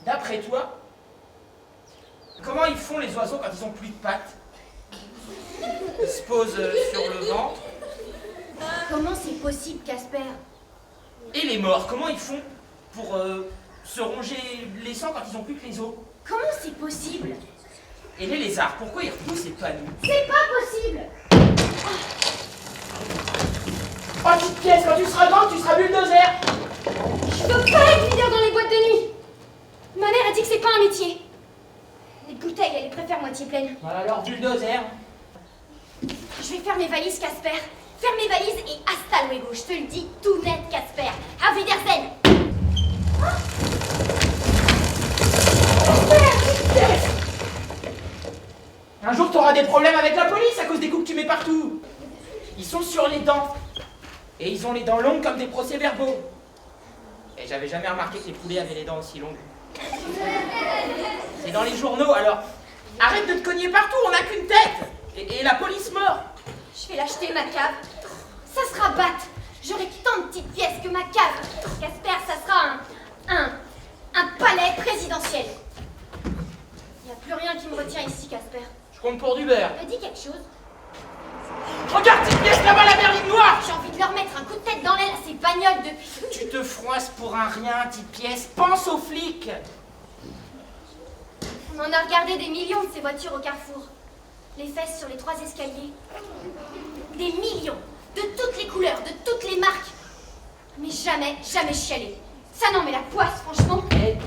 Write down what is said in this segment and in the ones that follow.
D'après toi, comment ils font les oiseaux quand ils ont plus de pattes? Ils se posent sur le ventre. Comment c'est possible, Casper? Et les morts, comment ils font pour se ronger les sangs quand ils ont plus que les os? Comment c'est possible? Et les lézards, pourquoi ils repoussent et pas nous? C'est pas possible! Oh, petite pièce, quand tu seras grande, tu seras bulldozer! Je veux pas être leader dans les boîtes de nuit! Ma mère a dit que c'est pas un métier. Les bouteilles, elle les préfère moitié pleines. Voilà alors, bulldozer. Je vais faire mes valises, Casper. Faire mes valises et hasta luego. Je te le dis tout net, Casper. Auf Wiedersehen. Yes. Un jour, tu auras des problèmes avec la police à cause des coups que tu mets partout. Ils sont sur les dents. Et ils ont les dents longues comme des procès-verbaux. Et j'avais jamais remarqué que les poulets avaient les dents aussi longues. C'est dans les journaux, alors arrête de te cogner partout, on n'a qu'une tête. Et la police mord. Je vais l'acheter, ma cave. Ça sera batte. J'aurai tant de petites pièces que ma cave. Casper, ça sera un palais présidentiel. Il n'y a plus rien qui me retient ici, Casper. Je compte pour du beurre. Me dis quelque chose. Regarde cette pièce là-bas, la berline noire. J'ai envie de leur mettre un coup de tête dans l'aile à ces bagnoles depuis... Tu te froisses pour un rien, petite pièce. Pense aux flics. On en a regardé des millions de ces voitures au carrefour. Les fesses sur les 3 escaliers. Des millions. De toutes les couleurs, de toutes les marques. Mais jamais chialé. Ça non, mais la poisse, franchement. Hey.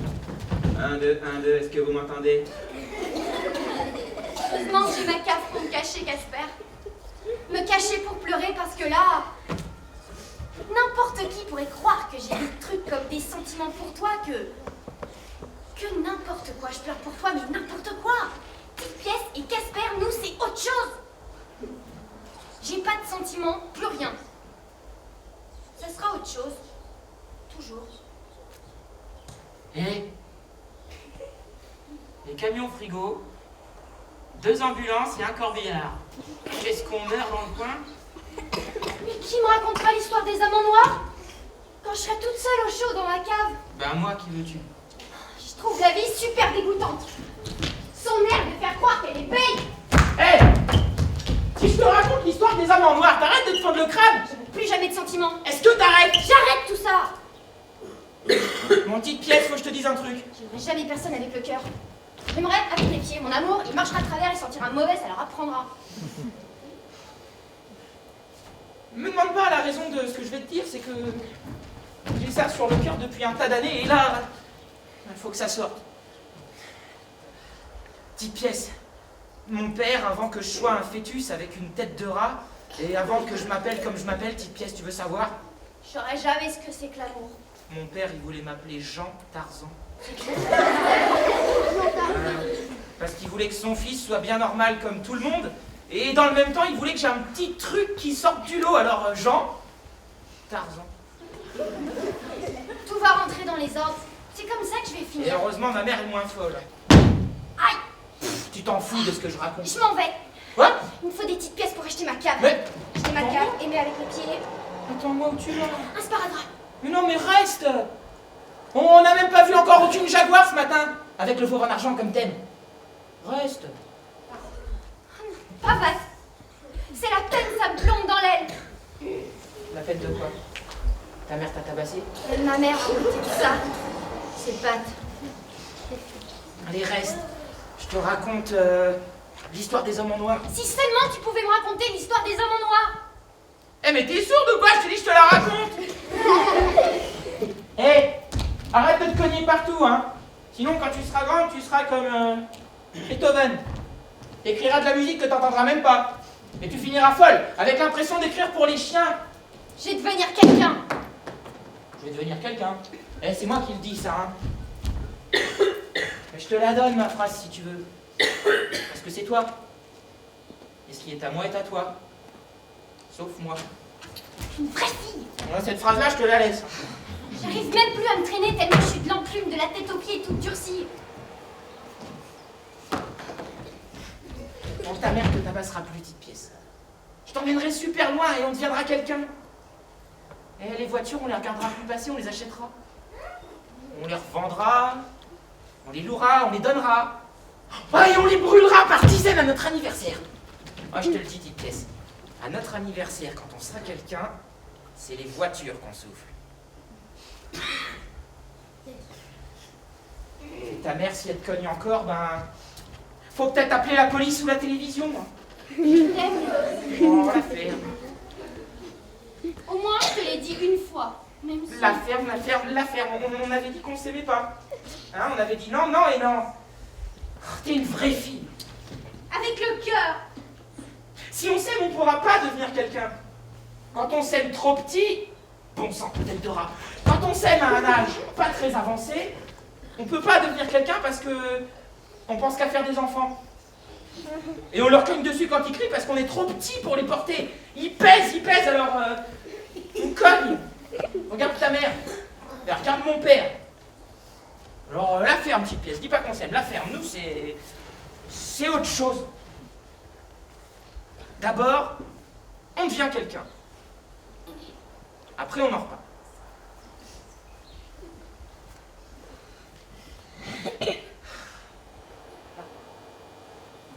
1, 2, 1, 2, est-ce que vous m'entendez? Heureusement que j'ai ma cave pour me cacher, Casper. Me cacher pour pleurer parce que là... N'importe qui pourrait croire que j'ai des trucs comme des sentiments pour toi, que n'importe quoi. Je pleure pour toi, mais n'importe quoi. Petite pièce et Casper, nous, c'est autre chose. J'ai pas de sentiments, plus rien. Ça sera autre chose. Toujours. Hé. Les camions frigo, 2 ambulances et un corbillard. Qu'est-ce qu'on meurt dans le coin? Mais qui me racontera l'histoire des amants noirs quand je serai toute seule au chaud dans ma cave? Ben moi, qui veux-tu? Je trouve la vie super dégoûtante. Son air de faire croire qu'elle est belle. Hé! Si je te raconte l'histoire des amants noirs, t'arrêtes de te fendre le crâne? Je n'ai plus jamais de sentiments. Est-ce que t'arrêtes? J'arrête tout ça. Mon petite pièce, faut que je te dise un truc. J'aimerais jamais personne avec le cœur. J'aimerais avec les pieds. Mon amour, il marchera à travers, il sentira mauvais, ça leur apprendra. Me demande pas la raison de ce que je vais te dire, c'est que j'ai ça sur le cœur depuis un tas d'années et là, il faut que ça sorte. Petite pièce. Mon père, avant que je sois un fœtus avec une tête de rat, et avant que je m'appelle comme je m'appelle, petite pièce, tu veux savoir? Je saurais jamais ce que c'est que l'amour. Mon père, il voulait m'appeler Jean Tarzan. Parce qu'il voulait que son fils soit bien normal comme tout le monde, et dans le même temps, il voulait que j'ai un petit truc qui sorte du lot. Alors, Jean Tarzan. Tout va rentrer dans les ordres. C'est comme ça que je vais Et finir. heureusement, ma mère est moins folle. Aïe! Tu t'en fous de ce que je raconte. Je m'en vais. Quoi? Il me faut des petites pièces pour acheter ma cave. Mais... Acheter ma cave, aimer avec les pieds. Attends-moi où tu vas. Un sparadrap. Mais non, mais reste. On n'a même pas vu encore aucune jaguar ce matin. Avec le fauve en argent comme thème. Reste. Pas vaste. C'est la peine, ça me plombe dans l'aile. La fête de quoi? Ta mère t'a tabassé? Ma mère, c'est tout ça. Ses pattes. Allez, reste. Je te raconte l'histoire des hommes en noir. Si seulement tu pouvais me raconter l'histoire des amants noirs. Eh mais t'es sourde ou quoi? Je te dis, je te la raconte. Eh, arrête de te cogner partout, hein. Sinon, quand tu seras grande, tu seras comme Beethoven. T'écriras de la musique que t'entendras même pas. Et tu finiras folle, avec l'impression d'écrire pour les chiens. Je vais devenir quelqu'un. Je vais devenir quelqu'un. Eh, c'est moi qui le dis, ça, hein. Mais je te la donne, ma phrase, si tu veux. Parce que c'est toi. Et ce qui est à moi est à toi. Sauf moi. Une vraie fille. Ouais, cette phrase-là, je te la laisse. J'arrive même plus à me traîner tellement je suis de l'enclume, de la tête aux pieds toute durcie. Quand ta mère te tabassera plus, petite pièce. Je t'emmènerai super loin et on deviendra quelqu'un. Et les voitures, on les regardera plus passer, on les achètera. On les revendra, on les louera, on les donnera. Ouais, et on les brûlera par dizaines à notre anniversaire. Moi, je te le dis, petite pièce. À notre anniversaire, quand on sera quelqu'un, c'est les voitures qu'on souffle. Et ta mère, si elle te cogne encore, ben... faut peut-être appeler la police ou la télévision. On va la faire. Au moins, je te l'ai dit une fois. Même si... La ferme. On avait dit qu'on s'aimait pas. Hein, on avait dit non, non et non. Oh, t'es une vraie fille. Avec le cœur. Si on s'aime, on pourra pas devenir quelqu'un. Quand on s'aime trop petit, bon sang peut-être de rat. Quand on s'aime à un âge pas très avancé, on peut pas devenir quelqu'un parce que on pense qu'à faire des enfants. Et on leur cogne dessus quand ils crient parce qu'on est trop petit pour les porter. Ils pèsent, alors on cogne. Regarde ta mère. Et regarde mon père. Alors la ferme, petite pièce. Dis pas qu'on s'aime. La ferme, nous, c'est autre chose. D'abord, on devient quelqu'un. Après, on en repart.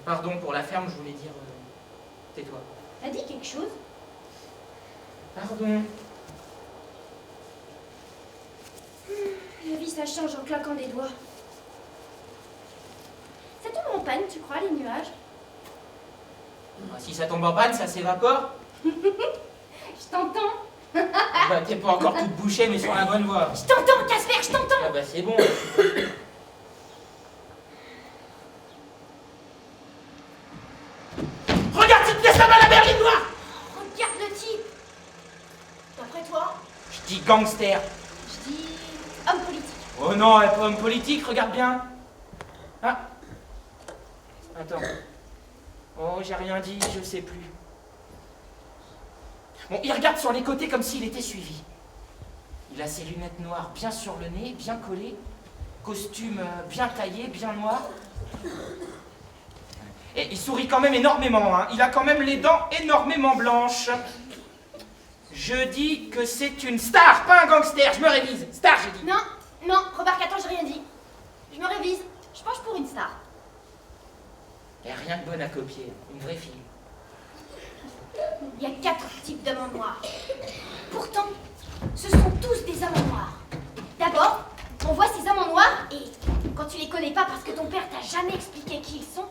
Pardon pour la ferme, je voulais dire... tais-toi. T'as dit quelque chose? Pardon. La vie, ça change en claquant des doigts. Ça tombe en panne, tu crois, les nuages? Ah, si ça tombe en panne, ça s'évapore. Je t'entends. Bah, t'es pas encore toute bouchée, mais sur la bonne voie. Je t'entends, Casper, je t'entends. Ah bah c'est bon. Regarde cette pièce là-bas, la berline noire. Regarde le type. D'après toi? Je dis gangster. Je dis homme politique. Oh non, elle est pas homme politique, regarde bien. Ah. Attends. Oh, j'ai rien dit, je sais plus. Bon, il regarde sur les côtés comme s'il était suivi. Il a ses lunettes noires bien sur le nez, bien collées. Costume bien taillé, bien noir. Et il sourit quand même énormément, hein. Il a quand même les dents énormément blanches. Je dis que c'est une star, pas un gangster, je me révise. Star, j'ai dit. Non, non, remarque, attends, j'ai rien dit. Je me révise, je penche pour une star. Il n'y a rien de bon à copier, une vraie fille. Il y a 4 types d'amants noirs. Pourtant, ce sont tous des amants noirs. D'abord, on voit ces amants noirs et quand tu les connais pas parce que ton père t'a jamais expliqué qui ils sont,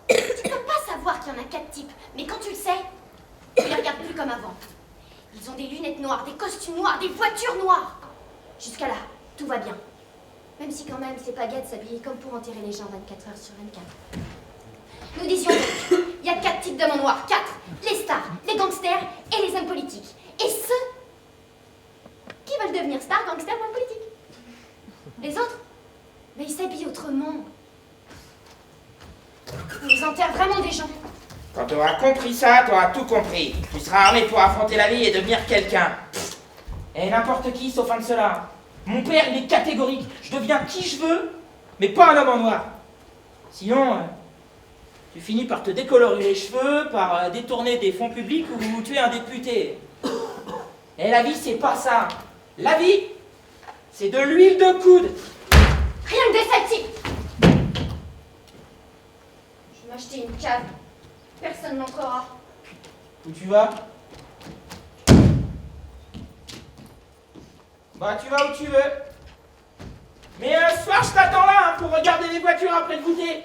tu peux pas savoir qu'il y en a 4 types. Mais quand tu le sais, tu les regardes plus comme avant. Ils ont des lunettes noires, des costumes noirs, des voitures noires. Jusqu'à là, tout va bien. Même si quand même, c'est pas gai de s'habiller comme pour enterrer les gens 24 heures sur 24. Nous disions donc, il y a 4 types d'amants noirs. 4. Les stars, les gangsters et les hommes politiques. Et ceux qui veulent devenir stars, gangsters ou hommes politiques. Les autres, mais ils s'habillent autrement. Ils enterrent vraiment des gens. Quand tu auras compris ça, tu auras tout compris. Tu seras armé pour affronter la vie et devenir quelqu'un. Et n'importe qui, sauf un de ceux-là. Mon père, il est catégorique. Je deviens qui je veux, mais pas un homme en noir. Sinon, tu finis par te décolorer les cheveux, par détourner des fonds publics ou tuer un député. Et la vie, c'est pas ça. La vie, c'est de l'huile de coude. Rien que des sales types. Je vais m'acheter une cave. Personne n'entrera. Où tu vas? Bah, tu vas où tu veux. Mais ce soir, je t'attends là, hein, pour regarder les voitures après le goûter.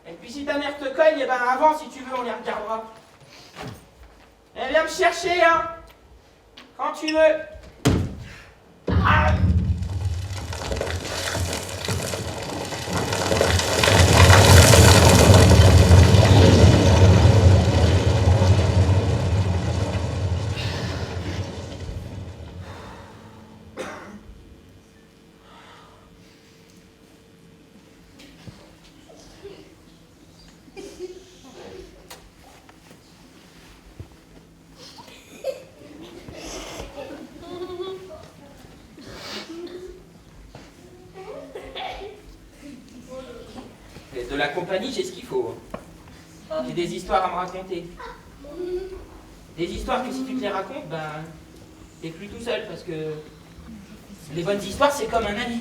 Et puis si ta mère te cogne, et ben avant, si tu veux, on les regardera. Et viens me chercher, hein. Quand tu veux. Ah. De la compagnie, j'ai ce qu'il faut. J'ai des histoires à me raconter. Des histoires que si tu te les racontes, ben, t'es plus tout seul parce que les bonnes histoires, c'est comme un ami.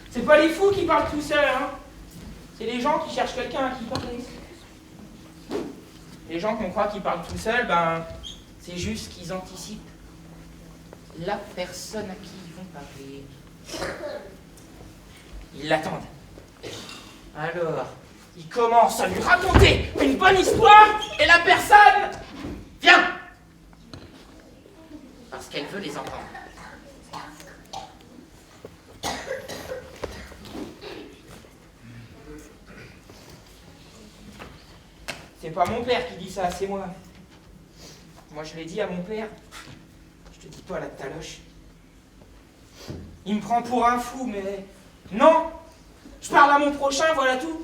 C'est pas les fous qui parlent tout seuls, hein. C'est les gens qui cherchent quelqu'un à qui parler. Les gens qu'on croit qu'ils parlent tout seuls, ben, c'est juste qu'ils anticipent la personne à qui ils vont parler. Ils l'attendent. Alors, il commence à lui raconter une bonne histoire et la personne vient. Parce qu'elle veut les entendre. C'est pas mon père qui dit ça, c'est moi. Moi, je l'ai dit à mon père. Je te dis pas la taloche. Il me prend pour un fou, mais non. Je parle à mon prochain, voilà tout.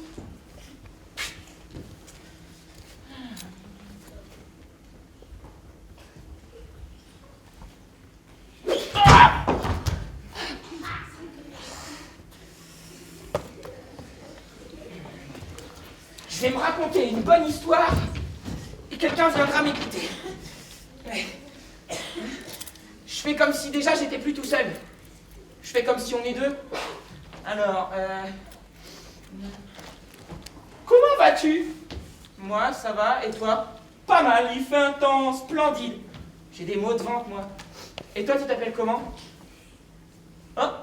Ah! Je vais me raconter une bonne histoire et quelqu'un viendra m'écouter. Je fais comme si déjà j'étais plus tout seul. Je fais comme si on est deux. Alors, comment vas-tu? Moi, ça va, et toi? Pas mal, il fait un temps splendide. J'ai des mots de vente, moi. Et toi, tu t'appelles comment? Hein?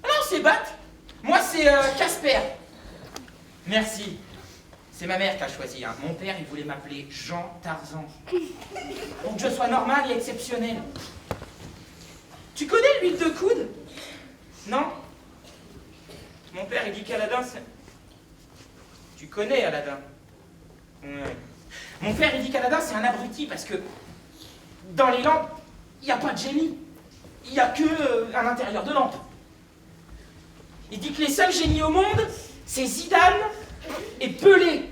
Ah non, c'est Bat. Moi, c'est Casper. Merci. C'est ma mère qui a choisi, hein. Mon père, il voulait m'appeler Jean Tarzan. Pour que je sois normal et exceptionnel. Tu connais l'huile de coude? Non? Mon père, il dit qu'Aladin, c'est... Tu connais Aladin? Ouais. Mon père, il dit qu'Aladin, c'est un abruti parce que dans les lampes, il n'y a pas de génie. Il n'y a que un intérieur de lampe. Il dit que les seuls génies au monde, c'est Zidane et Pelé.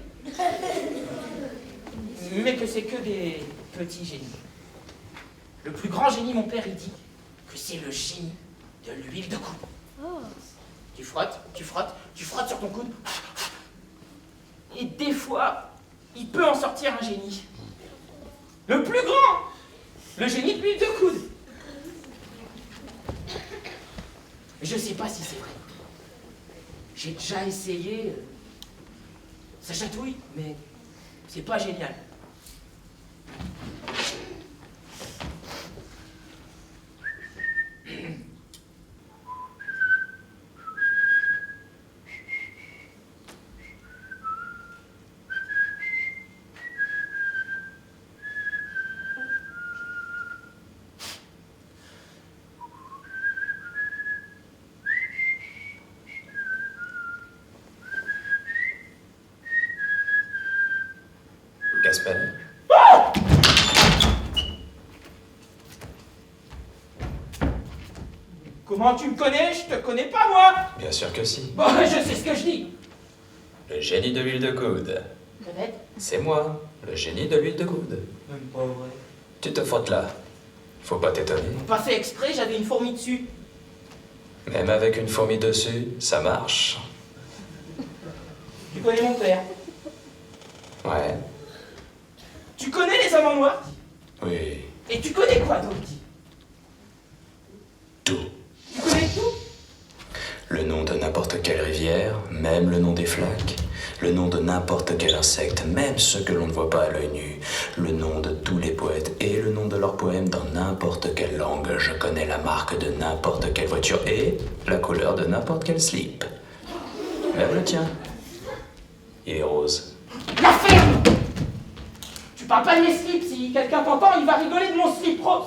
Mais que c'est que des petits génies. Le plus grand génie, mon père, il dit que c'est le génie de l'huile de coude. Tu frottes, tu frottes, tu frottes sur ton coude. des fois, il peut en sortir un génie. Le plus grand, le génie de l'huile de coude. Je sais pas si c'est vrai. J'ai déjà essayé. Ça chatouille, mais c'est pas génial. Casper? Comment tu me connais? Je te connais pas, moi! Bien sûr que si. Bon, je sais ce que je dis. Le génie de l'huile de coude. Peut-être. C'est moi, le génie de l'huile de coude. Même pas vrai. Tu te frottes là. Faut pas t'étonner. Pas fait exprès, j'avais une fourmi dessus. Même avec une fourmi dessus, ça marche. Tu connais mon père. Ouais. Tu connais les hommes en noir? Oui. Et tu connais quoi d'autre? Tout. Tu connais tout? Le nom de n'importe quelle rivière, même le nom des flaques. Le nom de n'importe quel insecte, même ceux que l'on ne voit pas à l'œil nu. Le nom de tous les poètes et le nom de leurs poèmes dans n'importe quelle langue. Je connais la marque de n'importe quelle voiture et la couleur de n'importe quel slip. Même le tien. Il est rose. La ferme! Tu parles pas de mes slips, si quelqu'un t'entend, il va rigoler de mon slip rose.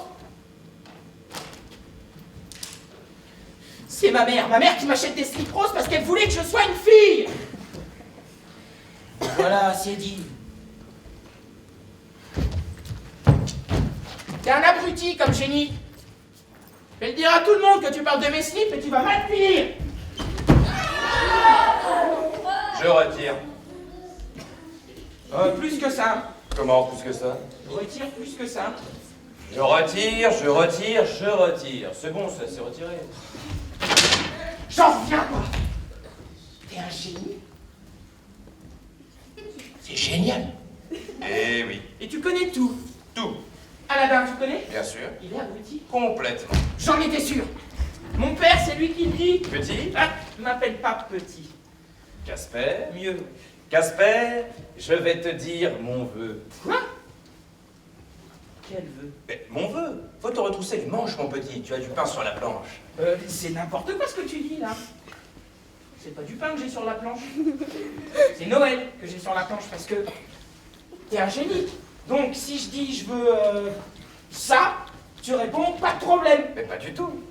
C'est ma mère qui m'achète des slips roses parce qu'elle voulait que je sois une fille. Voilà, c'est dit. T'es un abruti comme génie. Je vais le dire à tout le monde que tu parles de mes slips et tu vas mal finir. Je retire. Plus que ça. Comment plus que ça? Je retire plus que ça. Je retire, je retire, je retire. C'est bon, ça, c'est retiré. J'en reviens pas. T'es un génie. C'est génial. Eh oui, Et tu connais tout. tout, Aladdin, tu connais? bien sûr. Il est abruti. Complètement. J'en étais sûr. Mon père, c'est lui qui me dit. Petit, Ah, m'appelle pas petit. Casper, Mieux. Casper, je vais te dire mon vœu. Quoi? Quel vœu? Mais mon vœu, faut te retrousser les manches, mon petit. Tu as du pain sur la planche. C'est n'importe quoi ce que tu dis là. C'est pas du pain que j'ai sur la planche. C'est Noël que j'ai sur la planche parce que t'es un génie. Donc si je dis je veux ça, tu réponds pas de problème. Mais pas du tout.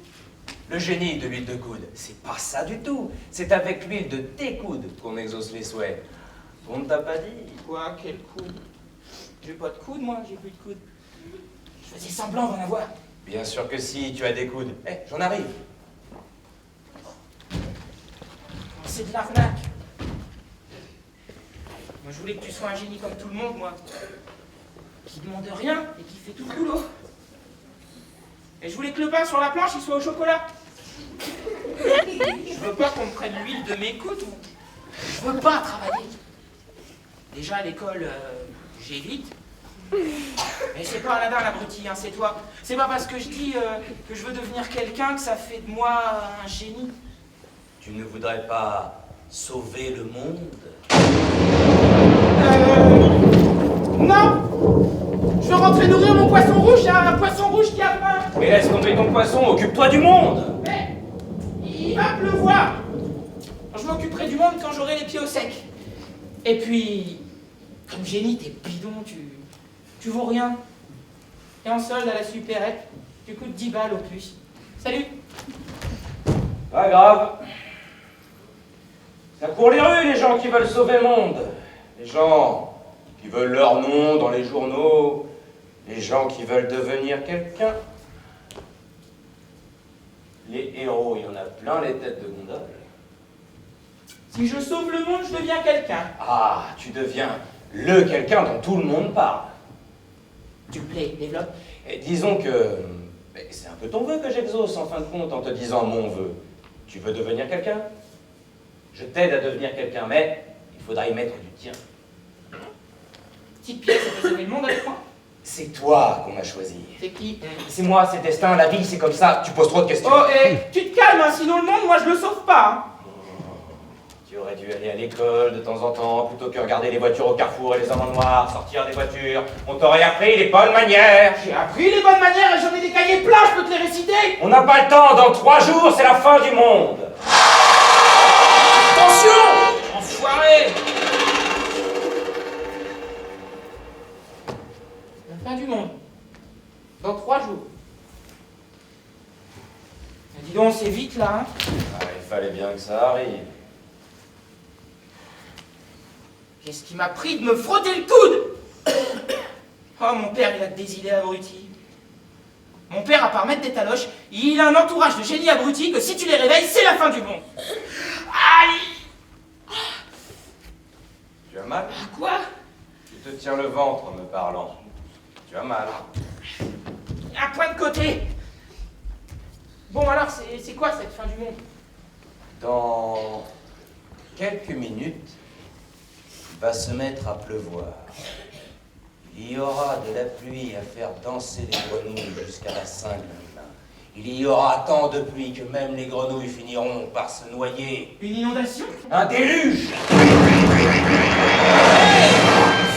Le génie de l'huile de coude, c'est pas ça du tout. C'est avec l'huile de tes coudes qu'on exauce les souhaits. On ne t'a pas dit. Quoi? Quel coude? J'ai pas de coude moi, j'ai plus de coude. Je faisais semblant d'en avoir. Bien sûr que si, tu as des coudes. Eh, j'en arrive. C'est de l'arnaque. Moi je voulais que tu sois un génie comme tout le monde, moi. Qui demande rien et qui fait tout le boulot. Et je voulais que le pain sur la planche il soit au chocolat. Je veux pas qu'on me prenne l'huile de mes coudes. Je veux pas travailler. Déjà à l'école, j'évite. Mais c'est pas Aladdin l'abruti, hein, c'est toi. C'est pas parce que je dis que je veux devenir quelqu'un que ça fait de moi un génie. Tu ne voudrais pas sauver le monde? Non! Je veux rentrer nourrir mon poisson rouge, il y a un poisson rouge qui a faim. Mais laisse tomber ton poisson, occupe-toi du monde! Mais il va pleuvoir. Je m'occuperai du monde quand j'aurai les pieds au sec. Et puis, comme génie, t'es bidon, tu vaux rien. Et en solde à la supérette, tu coûtes 10 balles au plus. Salut! Pas grave. Ça court les rues, les gens qui veulent sauver le monde. Les gens qui veulent leur nom dans les journaux. Les gens qui veulent devenir quelqu'un. Les héros, il y en a plein les têtes de gondole. Si je sauve le monde, je deviens quelqu'un. Ah, tu deviens le quelqu'un dont tout le monde parle. Tu me plais, développe. Et disons que c'est un peu ton vœu que j'exauce en fin de compte en te disant mon vœu. Tu veux devenir quelqu'un? Je t'aide à devenir quelqu'un, mais il faudra y mettre du tien. petite pièce, ça peut sauver le monde avec moi. C'est toi qu'on a choisi. C'est qui? C'est moi, c'est le destin, la vie, c'est comme ça. Tu poses trop de questions. Oh, tu te calmes, hein, sinon le monde, moi je le sauve pas. Hein. Tu aurais dû aller à l'école de temps en temps, plutôt que regarder les voitures au carrefour et les hommes en noir, sortir des voitures. On t'aurait appris les bonnes manières. J'ai appris les bonnes manières et j'en ai des cahiers pleins, je peux te les réciter. On n'a pas le temps, dans 3 jours, c'est la fin du monde. Attention, enfoiré. La fin du monde. Dans 3 jours. Mais dis donc, c'est vite là, hein. Ah, il fallait bien que ça arrive. Qu'est-ce qui m'a pris de me frotter le coude? Oh, mon père, il a des idées abruties. Mon père, à part mettre des taloches, il a un entourage de génies abrutis que si tu les réveilles, c'est la fin du monde. Aïe! Tu as mal? Quoi? Tu te tiens le ventre en me parlant. Tu as mal. Un point de côté. Bon, alors, c'est quoi cette fin du monde? Dans quelques minutes, il va se mettre à pleuvoir. Il y aura de la pluie à faire danser les grenouilles jusqu'à la Saint-Glin. Il y aura tant de pluie que même les grenouilles finiront par se noyer. Une inondation? Un déluge!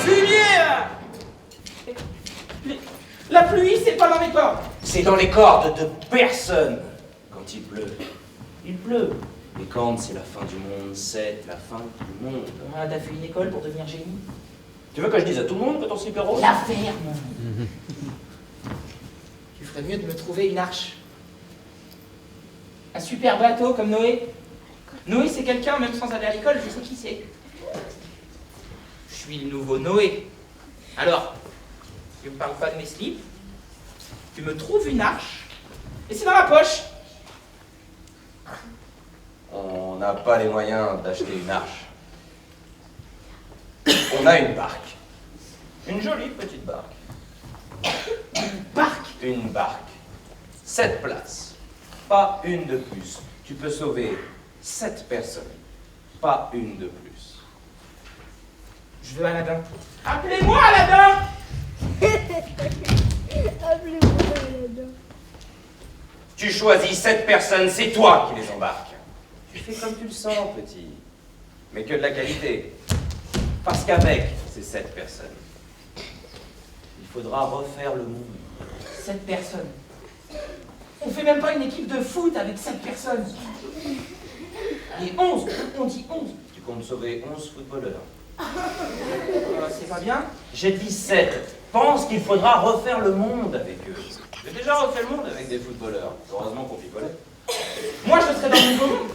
Fumier! La pluie, c'est pas dans mes cordes. C'est dans les cordes de personne. Quand il pleut, il pleut. Et quand c'est la fin du monde, c'est la fin du monde. Ah, t'as fait une école pour devenir génie? Tu veux que je dise à tout le monde que ton slip est rose? La ferme. Tu ferais mieux de me trouver une arche. Un super bateau comme Noé. Noé, c'est quelqu'un, même sans aller à l'école, je sais qui c'est. Je suis le nouveau Noé. Alors, tu me parles pas de mes slips, tu me trouves une arche, et c'est dans la poche. On n'a pas les moyens d'acheter une arche. On a une barque. Une jolie petite barque. Une barque. Une barque. 7 places. Pas une de plus. Tu peux sauver 7 personnes. Pas une de plus. Je veux Aladdin. Appelez-moi Aladdin. Tu choisis 7 personnes, c'est toi qui les embarques. Tu fais comme tu le sens, petit. Mais que de la qualité. Parce qu'avec ces 7 personnes, il faudra refaire le monde. 7 personnes. On fait même pas une équipe de foot avec 7 personnes. Et 11, on dit 11. Tu comptes sauver 11 footballeurs. C'est pas bien? J'ai dit 7. Pense qu'il faudra refaire le monde avec eux. J'ai déjà refait le monde avec des footballeurs. Heureusement qu'on picolait. Moi, je serais dans le nouveau monde.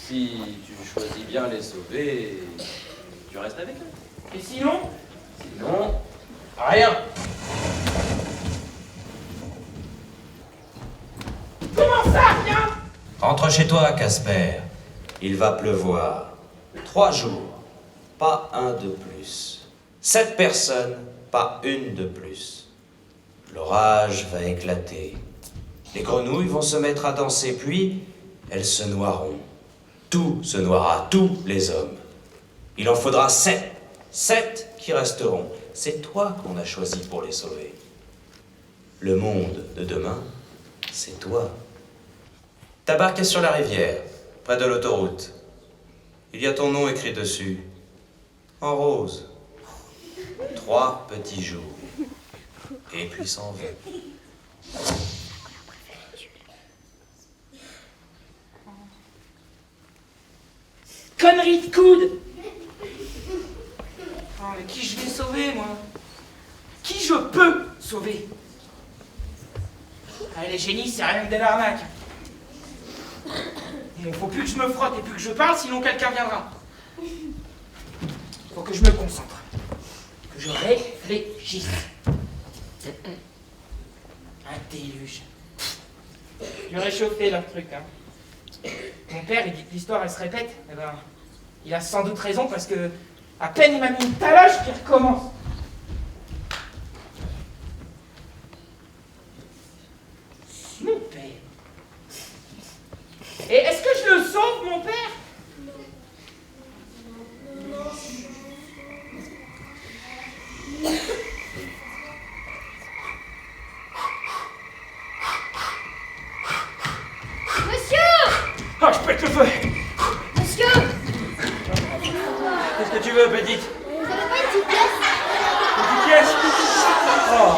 Si tu choisis bien les sauver, tu restes avec eux. Et sinon? Sinon, rien. Comment ça, rien? Rentre chez toi, Casper. Il va pleuvoir. 3 jours, pas un de plus. 7 personnes, pas une de plus. L'orage va éclater. Les grenouilles vont se mettre à danser, puis elles se noieront. Tout se noiera, tous les hommes. Il en faudra 7. 7 qui resteront. C'est toi qu'on a choisi pour les sauver. Le monde de demain, c'est toi. Ta barque est sur la rivière, près de l'autoroute. Il y a ton nom écrit dessus, en rose. 3 petits jours. Et puis s'en va. Connerie de coude! Oh, mais qui je vais sauver, moi? Qui je peux sauver? Ah, les génies, c'est rien que de l'arnaque. Il faut plus que je me frotte et plus que je parle, sinon quelqu'un viendra. Faut que je me concentre. Que je réfléchisse. Un déluge. Je vais réchauffer leur truc, hein. Mon père, il dit que l'histoire, elle se répète. Eh ben, il a sans doute raison parce que, à peine il m'a mis une taloche qui recommence. Mon père. Et est-ce que je le sauve, mon père? Qu'est-ce que tu veux, petite? Vous avez pas une petite pièce? Petite pièce? Oh.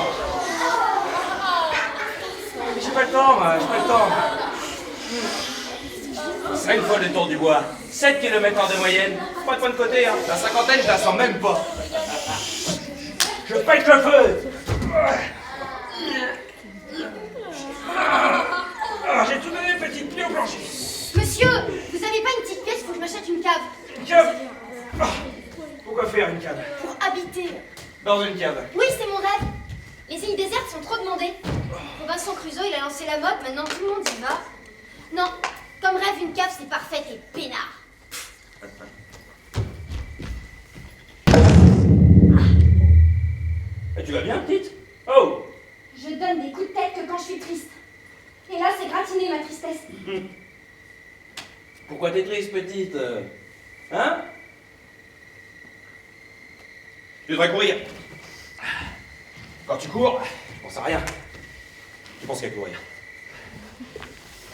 Mais j'ai pas le temps, moi, j'ai pas le temps. 5 fois le tour du bois, 7 km de moyenne, pas de point de côté, hein. La cinquantaine, je la sens même pas. Je pète le feu. Ah, j'ai tout donné, petite, pied au plancher. Monsieur, vous avez pas une petite pièce? Faut que je m'achète une cave. Une cave? Ah, pourquoi faire une cave? Pour habiter. Dans une cave. Oui, c'est mon rêve. Les îles désertes sont trop demandées. Robinson Crusoe, il a lancé la mode, maintenant tout le monde y va. Non, comme rêve, une cave, c'est parfait et peinard. Et tu vas bien, petite? Oh! Je donne des coups de tête que quand je suis triste. Et là, c'est gratiné ma tristesse. Pourquoi t'es triste, petite? Hein? Tu devrais courir. Quand tu cours, tu penses à rien. Tu penses qu'à courir.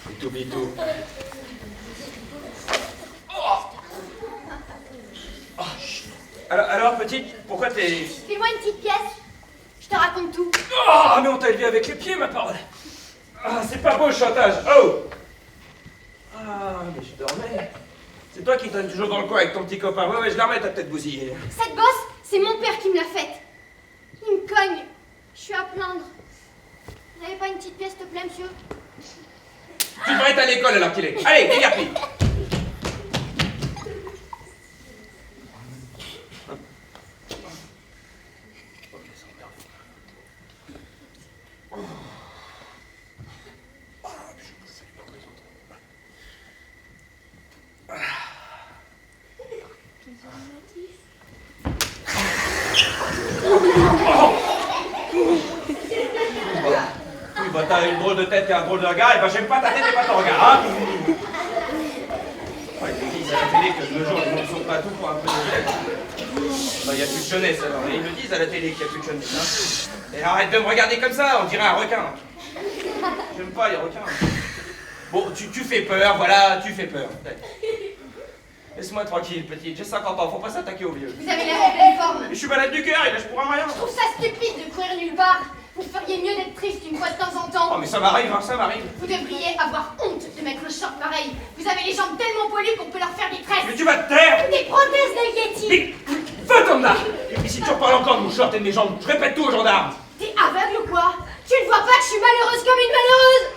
Et t'oublies tout. Oh. Alors, petite, pourquoi t'es... Fais-moi une petite pièce. Je te raconte tout. Oh, mais on t'a élevé avec les pieds, ma parole. Ah, c'est pas beau le chantage. Oh! Ah, mais je dormais. C'est toi qui traînes toujours dans le coin avec ton petit copain. Ouais, je la remets ta tête bousillée. Cette bosse, c'est mon père qui me l'a faite. Il me cogne. Je suis à plaindre. Vous n'avez pas une petite pièce, s'il te plaît, monsieur? Tu devrais être à l'école alors qu'il est. Allez, dégarpille. Oui, bah t'as une drôle de tête et un drôle de regard, et bah j'aime pas ta tête et pas ton regard, hein. Ouais, ils disent à la télé que de nos jours, les gens sont pas tout pour un peu de jeunesse. Bah y a plus de jeunesse alors, et ils le disent à la télé qu'il y a plus de jeunesse, hein. Et arrête de me regarder comme ça, on dirait un requin. J'aime pas les requins. Bon, tu fais peur, voilà, tu fais peur. Laisse-moi tranquille, petite, j'ai 50 ans, faut pas s'attaquer aux vieux. Vous avez l'air en pleine forme. Mais je suis malade du cœur, il lâche pour un rien. Je trouve ça stupide de courir nulle part. Vous feriez mieux d'être triste une fois de temps en temps. Oh mais ça m'arrive, hein, ça m'arrive. Vous devriez avoir honte de mettre le short pareil. Vous avez les jambes tellement polies qu'on peut leur faire des tresses. Mais tu vas te taire. Des prothèses de Yeti. Mais, va-t'en là. Et puis si tu reparles encore de mon short et de mes jambes, je répète tout aux gendarmes. T'es aveugle ou quoi? Tu ne vois pas que je suis malheureuse comme une malheureuse?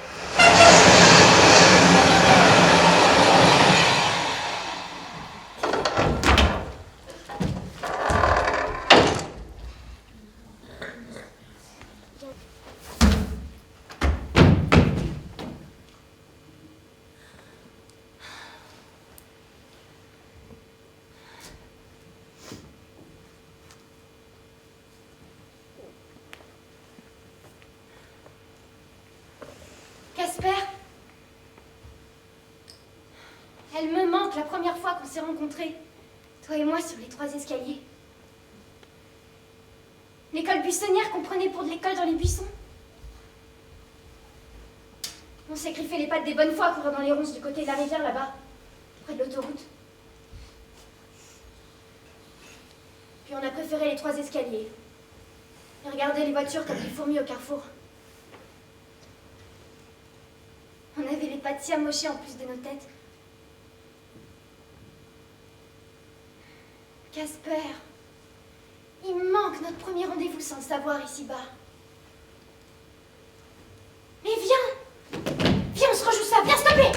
Casper, elle me manque la première fois qu'on s'est rencontrés, toi et moi sur les 3 escaliers. L'école buissonnière qu'on prenait pour de l'école dans les buissons. On s'est griffé les pattes des bonnes fois à courir dans les ronces du côté de la rivière là-bas, près de l'autoroute. Puis on a préféré les 3 escaliers et regardé les voitures comme des fourmis au carrefour. On avait les pattes si amochées en plus de nos têtes. Casper, il me manque notre premier rendez-vous sans le savoir ici-bas. Mais viens! Viens, on se rejoue ça, viens stopper!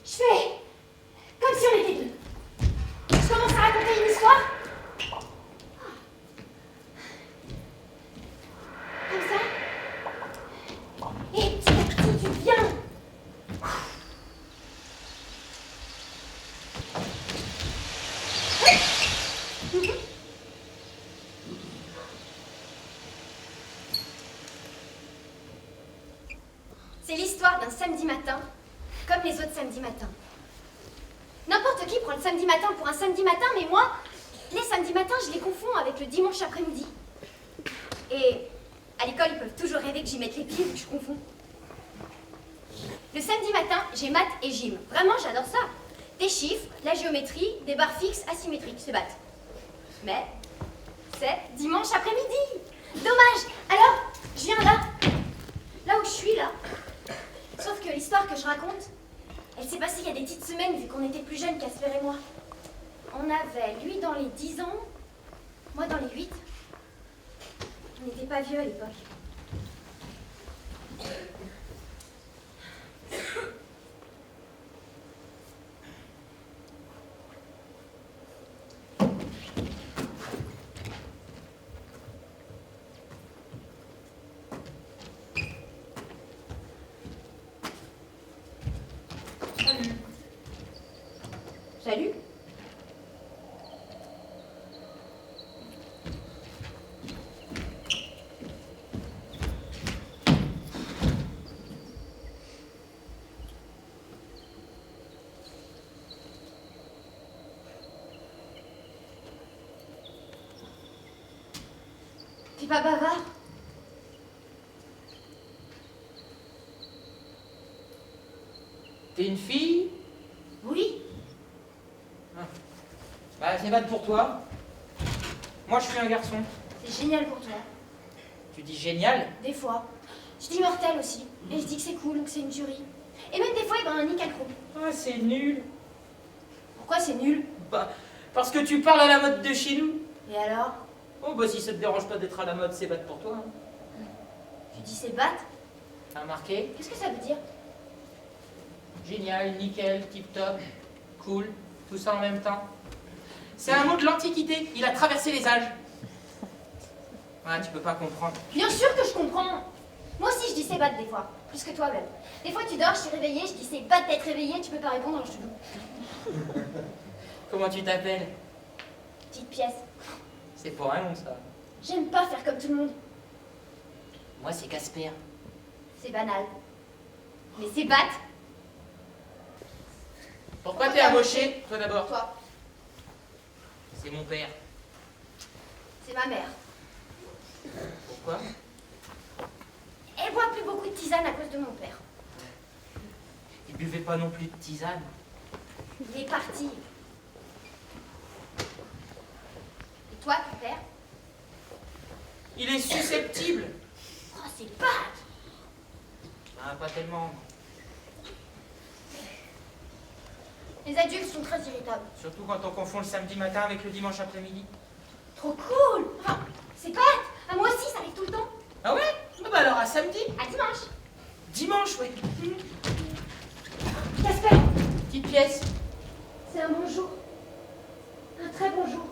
Je fais comme si on était deux. Je commence à raconter une histoire. Comme ça. Et petit à petit, tu viens. C'est l'histoire d'un samedi matin, comme les autres samedis matins. N'importe qui prend le samedi matin pour un samedi matin, mais moi, les samedis matins, je les confonds avec le dimanche après-midi. Et à l'école, ils peuvent toujours rêver que j'y mette les pieds vu que je confonds. Le samedi matin, j'ai maths et gym. Vraiment, j'adore ça. Des chiffres, la géométrie, des barres fixes asymétriques, se battent. Mais c'est dimanche après-midi. Dommage. Alors, je viens là. Là où je suis, là. Sauf que l'histoire que je raconte, elle s'est passée il y a des petites semaines, vu qu'on était plus jeunes Casper et moi. On avait, lui, dans les 10 ans, moi, dans les 8. On n'était pas vieux à l'époque. Salut. Salut. T'es pas bavard? T'es une fille? Oui. Bah, c'est bad pour toi. Moi, je suis un garçon. C'est génial pour toi. Tu dis génial? Des fois. Je dis mortel aussi. Et je dis que c'est cool, que c'est une tuerie. Et même des fois, il y a un nickel-cro. Ah, c'est nul. Pourquoi c'est nul? Bah, parce que tu parles à la mode de chez nous. Et alors? Oh, bah, si ça te dérange pas d'être à la mode, c'est bad pour toi. Hein. Tu dis c'est bat? T'as remarqué? Qu'est-ce que ça veut dire? Génial, nickel, tip-top, cool, tout ça en même temps. C'est un mot de l'Antiquité, il a traversé les âges. Ouais, tu peux pas comprendre. Bien sûr que je comprends. Moi aussi, je dis c'est bat des fois. Plus que toi même. Des fois, tu dors, je suis réveillée, je dis c'est bat d'être réveillée, tu peux pas répondre, alors je te loue. Comment tu t'appelles? Petite pièce. C'est pour un nom, ça. J'aime pas faire comme tout le monde. Moi, c'est Casper. C'est banal. Mais c'est bat. Pourquoi t'es amoché, toi d'abord? Toi. C'est mon père. C'est ma mère. Pourquoi? Elle boit plus beaucoup de tisane à cause de mon père. Il buvait pas non plus de tisane. Il est parti. Et toi, ton père? Il est susceptible. Oh, c'est bat. Ah, pas tellement. Les adultes sont très irritables. Surtout quand on confond le samedi matin avec le dimanche après-midi. Trop cool. Enfin, c'est bat. À moi aussi, ça arrive tout le temps. Ah ouais? Ah bah alors à samedi. À dimanche. Dimanche, ouais. Casper, Petite pièce. c'est un bon jour. Un très bon jour.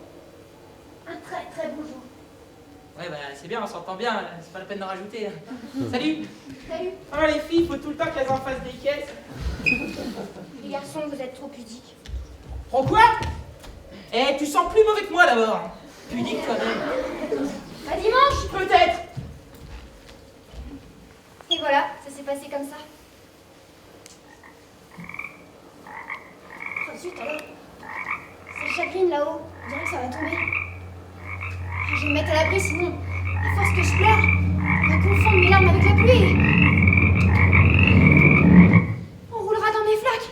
Un très très bon jour. Ouais, bah c'est bien, on s'entend bien, c'est pas la peine d'en rajouter. Salut. Salut. Ah, les filles, faut tout le temps qu'elles en fassent des caisses. Les garçons, vous êtes trop pudiques. Trop quoi? Eh, tu sens plus mauvais que moi d'abord. Pudique toi-même. À dimanche. Peut-être. Et voilà, ça s'est passé comme ça. Oh zut alors. Ça chagrine là-haut. On dirait que ça va tomber. Ah, je vais me mettre à l'abri sinon, à force que je pleure, on va confondre mes larmes avec la pluie. On roulera dans mes flaques.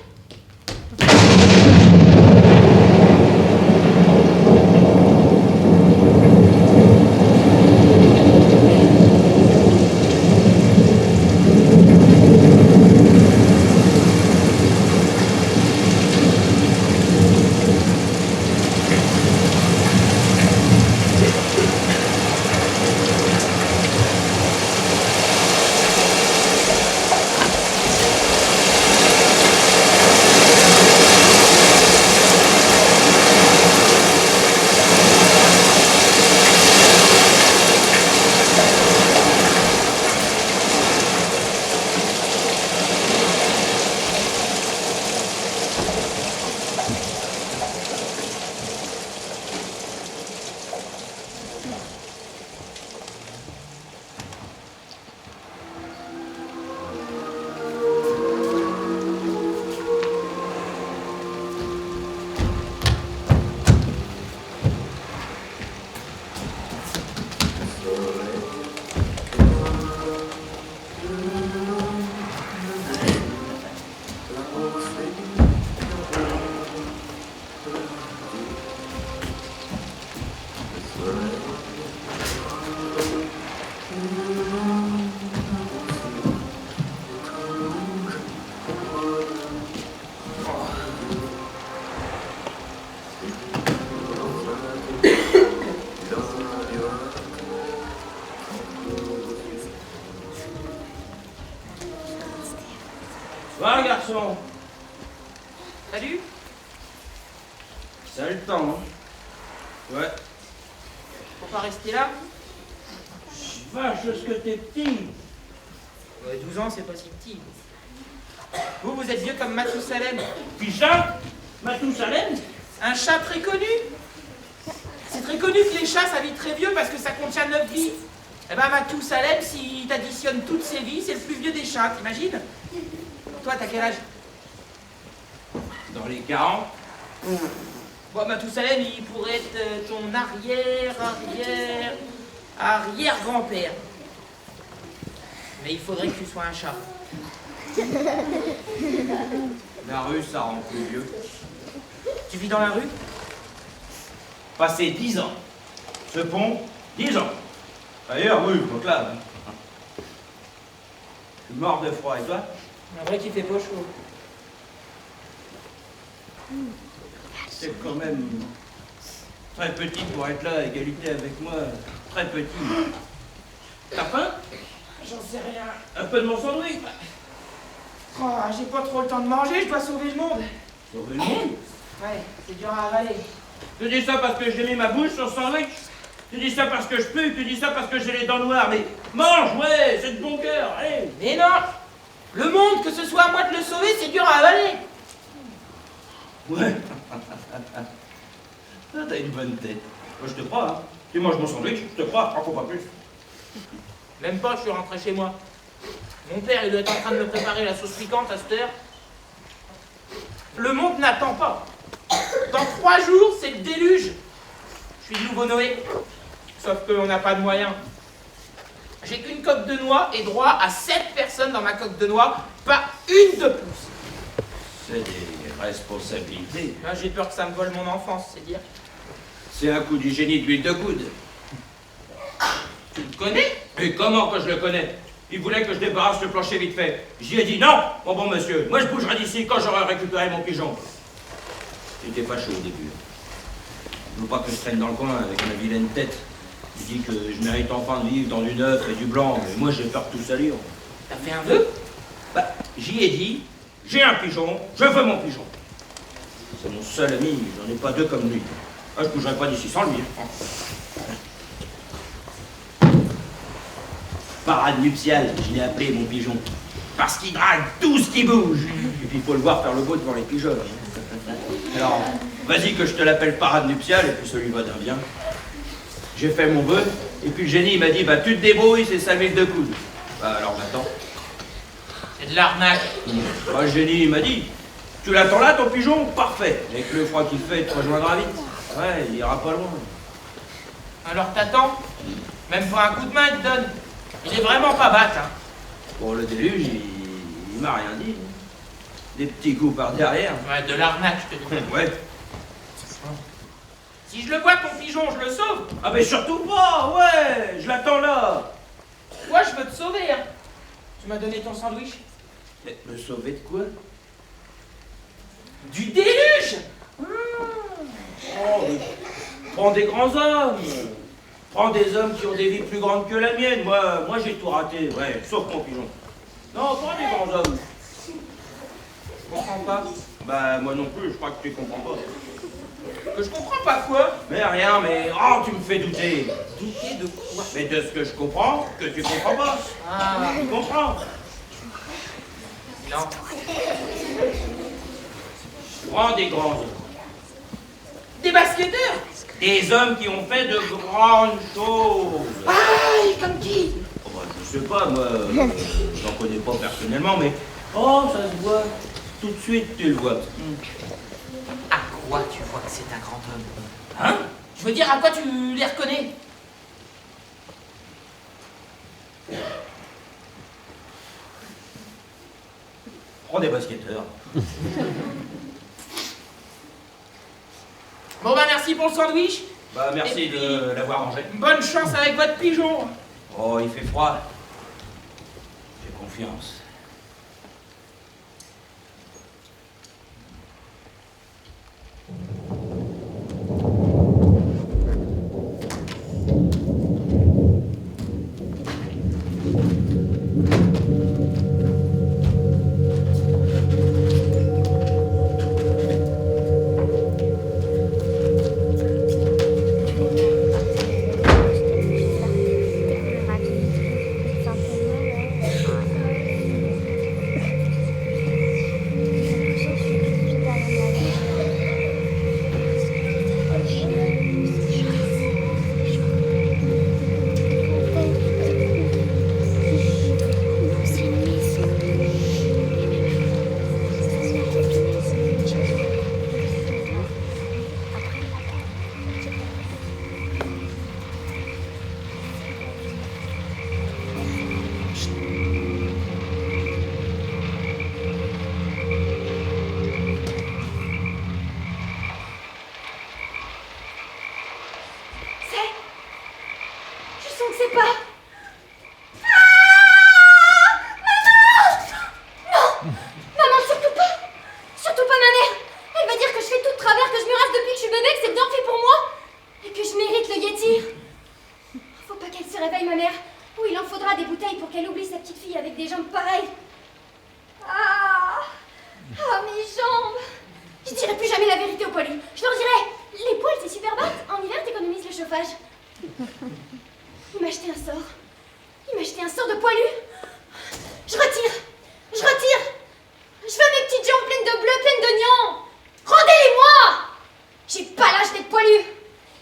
Va, garçon. Salut. Ça a le temps, hein. Ouais. Faut pas rester là? Vache, ce que t'es petit. Ouais, 12 ans, c'est pas si petit. Vous êtes vieux comme Mathusalem. Puis ça, Mathusalem, Un chat très connu. C'est très connu que les chats, ça vit très vieux parce que ça contient 9 vies. Eh ben, Mathusalem, s'il t'additionne toutes ses vies, c'est le plus vieux des chats, t'imagines? Toi, t'as quel âge? dans les 40. Bon, Mathusalem, il pourrait être ton arrière-grand-père. Mais il faudrait que tu sois un chat. La rue, ça rend plus vieux. Tu vis dans la rue? Passé 10 ans. Ce pont, 10 ans. D'ailleurs, oui, donc là. Je suis mort de froid, et toi? En vrai qu'il fait pas chaud. C'est quand même très petit pour être là à égalité avec moi. Très petit. T'as faim? J'en sais rien. Un peu de mon sandwich? Oh, j'ai pas trop le temps de manger, je dois sauver le monde. Sauver le monde? Ouais, c'est dur à avaler. Tu dis ça parce que j'ai mis ma bouche sur le sandwich? Tu dis ça parce que je pue? Tu dis ça parce que j'ai les dents noires? Mais mange, ouais, c'est de bon cœur, allez! Mais non! Le monde, que ce soit à moi de le sauver, c'est dur à avaler. Ouais. Ah, t'as une bonne tête. Moi, je te crois, hein. Tu manges mon sandwich, je te crois, encore pas plus. Même pas, je suis rentré chez moi. Mon père, il doit être en train de me préparer la sauce piquante à cette heure. Le monde n'attend pas. Dans 3 jours, c'est le déluge. Je suis le nouveau Noé. Sauf qu'on n'a pas de moyens. J'ai qu'une coque de noix et droit à 7 personnes dans ma coque de noix, pas une de plus. C'est des responsabilités. Là, j'ai peur que ça me vole mon enfance, c'est dire. C'est un coup du génie d'huile de coude. Tu le connais? Et comment que je le connais? Il voulait que je débarrasse le plancher vite fait. J'y ai dit non, mon bon monsieur. Moi, je bougerai d'ici quand j'aurai récupéré mon pigeon. J'étais pas chaud au début. Je veux pas que je traîne dans le coin avec ma vilaine tête. Je dis que je mérite enfin de vivre dans du neuf et du blanc, mais moi j'ai peur de tout salir. T'as fait un vœu? Bah, j'y ai dit, j'ai un pigeon, je veux mon pigeon. C'est mon seul ami, j'en ai pas deux comme lui. Ah, je bougerai pas d'ici sans lui. Parade nuptiale, je l'ai appelé mon pigeon. Parce qu'il drague tout ce qui bouge. Et puis il faut le voir faire le beau devant les pigeons. Alors, vas-y que je te l'appelle parade nuptiale, et puis celui va d'un bien. J'ai fait mon vœu, et puis le génie il m'a dit, bah tu te débrouilles, c'est 5000 de coude. Bah alors j'attends. C'est de l'arnaque. Bah, le génie il m'a dit, tu l'attends là ton pigeon? Parfait. Avec le froid qu'il fait, il te rejoindra vite. Ouais, il ira pas loin. Alors t'attends? Même pas un coup de main, il te donne. Il est vraiment pas bête, hein. Bon, le déluge, il m'a rien dit. Des petits coups par derrière. Ouais, de l'arnaque, je te dis. Ouais. Si je le vois, ton pigeon, je le sauve. Ah mais surtout pas, ouais, je l'attends là. Toi, je veux te sauver, hein. Tu m'as donné ton sandwich? Mais me sauver de quoi? Du déluge! Oh, mais prends des grands hommes. Prends des hommes qui ont des vies plus grandes que la mienne. Moi j'ai tout raté, ouais, sauf mon pigeon. Non, prends des grands hommes. Je comprends pas. Bah moi non plus, je crois que tu comprends pas. Que je comprends pas quoi? Mais rien, mais oh tu me fais douter. Douter de quoi? Mais de ce que je comprends, que tu comprends pas. Ah, Tu comprends? non. Prends des grands hommes. Des basketteurs? Des hommes qui ont fait de grandes choses. Ah, et comme qui? Oh, bah, je sais pas, moi, j'en connais pas personnellement, mais oh, ça se voit. Tout de suite, tu le vois. À quoi tu vois que c'est un grand homme? Hein? Je veux dire, à quoi tu les reconnais? Prends des basketteurs. Bon bah merci pour le sandwich. Bah, merci Et puis, de l'avoir mangé. bonne chance avec votre pigeon. Oh, il fait froid. J'ai confiance. retire. Faut pas qu'elle se réveille, ma mère. Ou il en faudra des bouteilles pour qu'elle oublie sa petite fille avec des jambes pareilles. Ah, mes jambes. Je dirai plus jamais la vérité aux poilus. Je leur dirai, les poils c'est super bête. En hiver t'économises le chauffage. Il m'a acheté un sort. Il m'a acheté un sort de poilu. Je retire. Je retire. Je veux mes petites jambes pleines de bleu, pleines d'oignons. Rendez-les-moi. J'ai pas l'âge d'être poilu.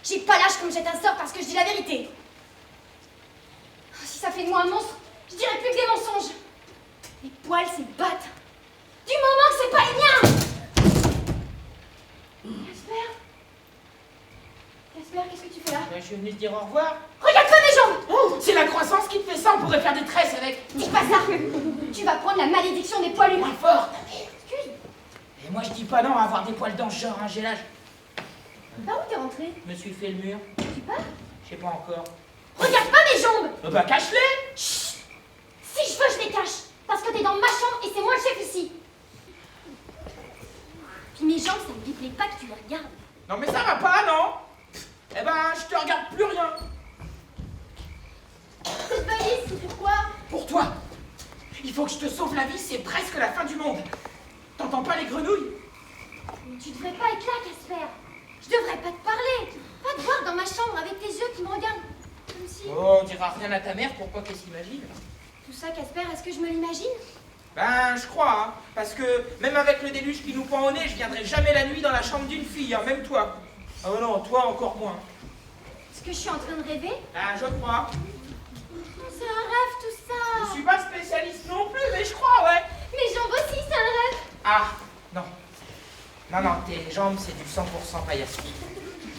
J'ai pas l'âge qu'on me jette un sort parce que je dis la vérité. Si ça fait de moi un monstre, je dirais plus que des mensonges. Les poils, c'est battre. Du moment que c'est pas les miens. Casper, qu'est-ce que tu fais là? Ben, je suis venu te dire au revoir. Regarde-toi mes jambes. Oh, c'est la croissance qui te fait ça, on pourrait faire des tresses avec. Dis pas ça. Tu vas prendre la malédiction des poilus. Moins fort. Excuse. Et moi je dis pas non à avoir des poils dans ce genre, hein, j'ai l'âge. Par où t'es rentré? Je me suis fait le mur. Tu pars? Je sais pas encore. Regarde pas mes jambes. Bah cache-les. Chut. Si je veux, je les cache. Parce que t'es dans ma chambre et c'est moi le chef ici. Puis mes jambes, ça me déplaît pas que tu les regardes. Non mais ça va pas, non? Eh ben, je te regarde plus rien. Cette valise, c'est pourquoi? Pour toi. Il faut que je te sauve la vie, c'est presque la fin du monde. T'entends pas les grenouilles? Mais tu devrais pas être là, Casper. Je devrais pas te parler. Pas te voir dans ma chambre avec tes yeux qui me regardent. Comme si... Oh, on dira rien à ta mère pour pas qu'elle s'imagine. Tout ça, Casper, est-ce que je me l'imagine? Ben, je crois, hein. Parce que même avec le déluge qui nous pend au nez, je viendrai jamais la nuit dans la chambre d'une fille, hein, même toi. Ah oh non, toi encore moins. Est-ce que je suis en train de rêver? Ben, je crois. C'est un rêve, tout Je ça. suis pas spécialiste non plus, mais je crois, ouais. Mes jambes aussi, c'est un rêve. Ah, non. Non, non, tes jambes, c'est du 100% paillasson.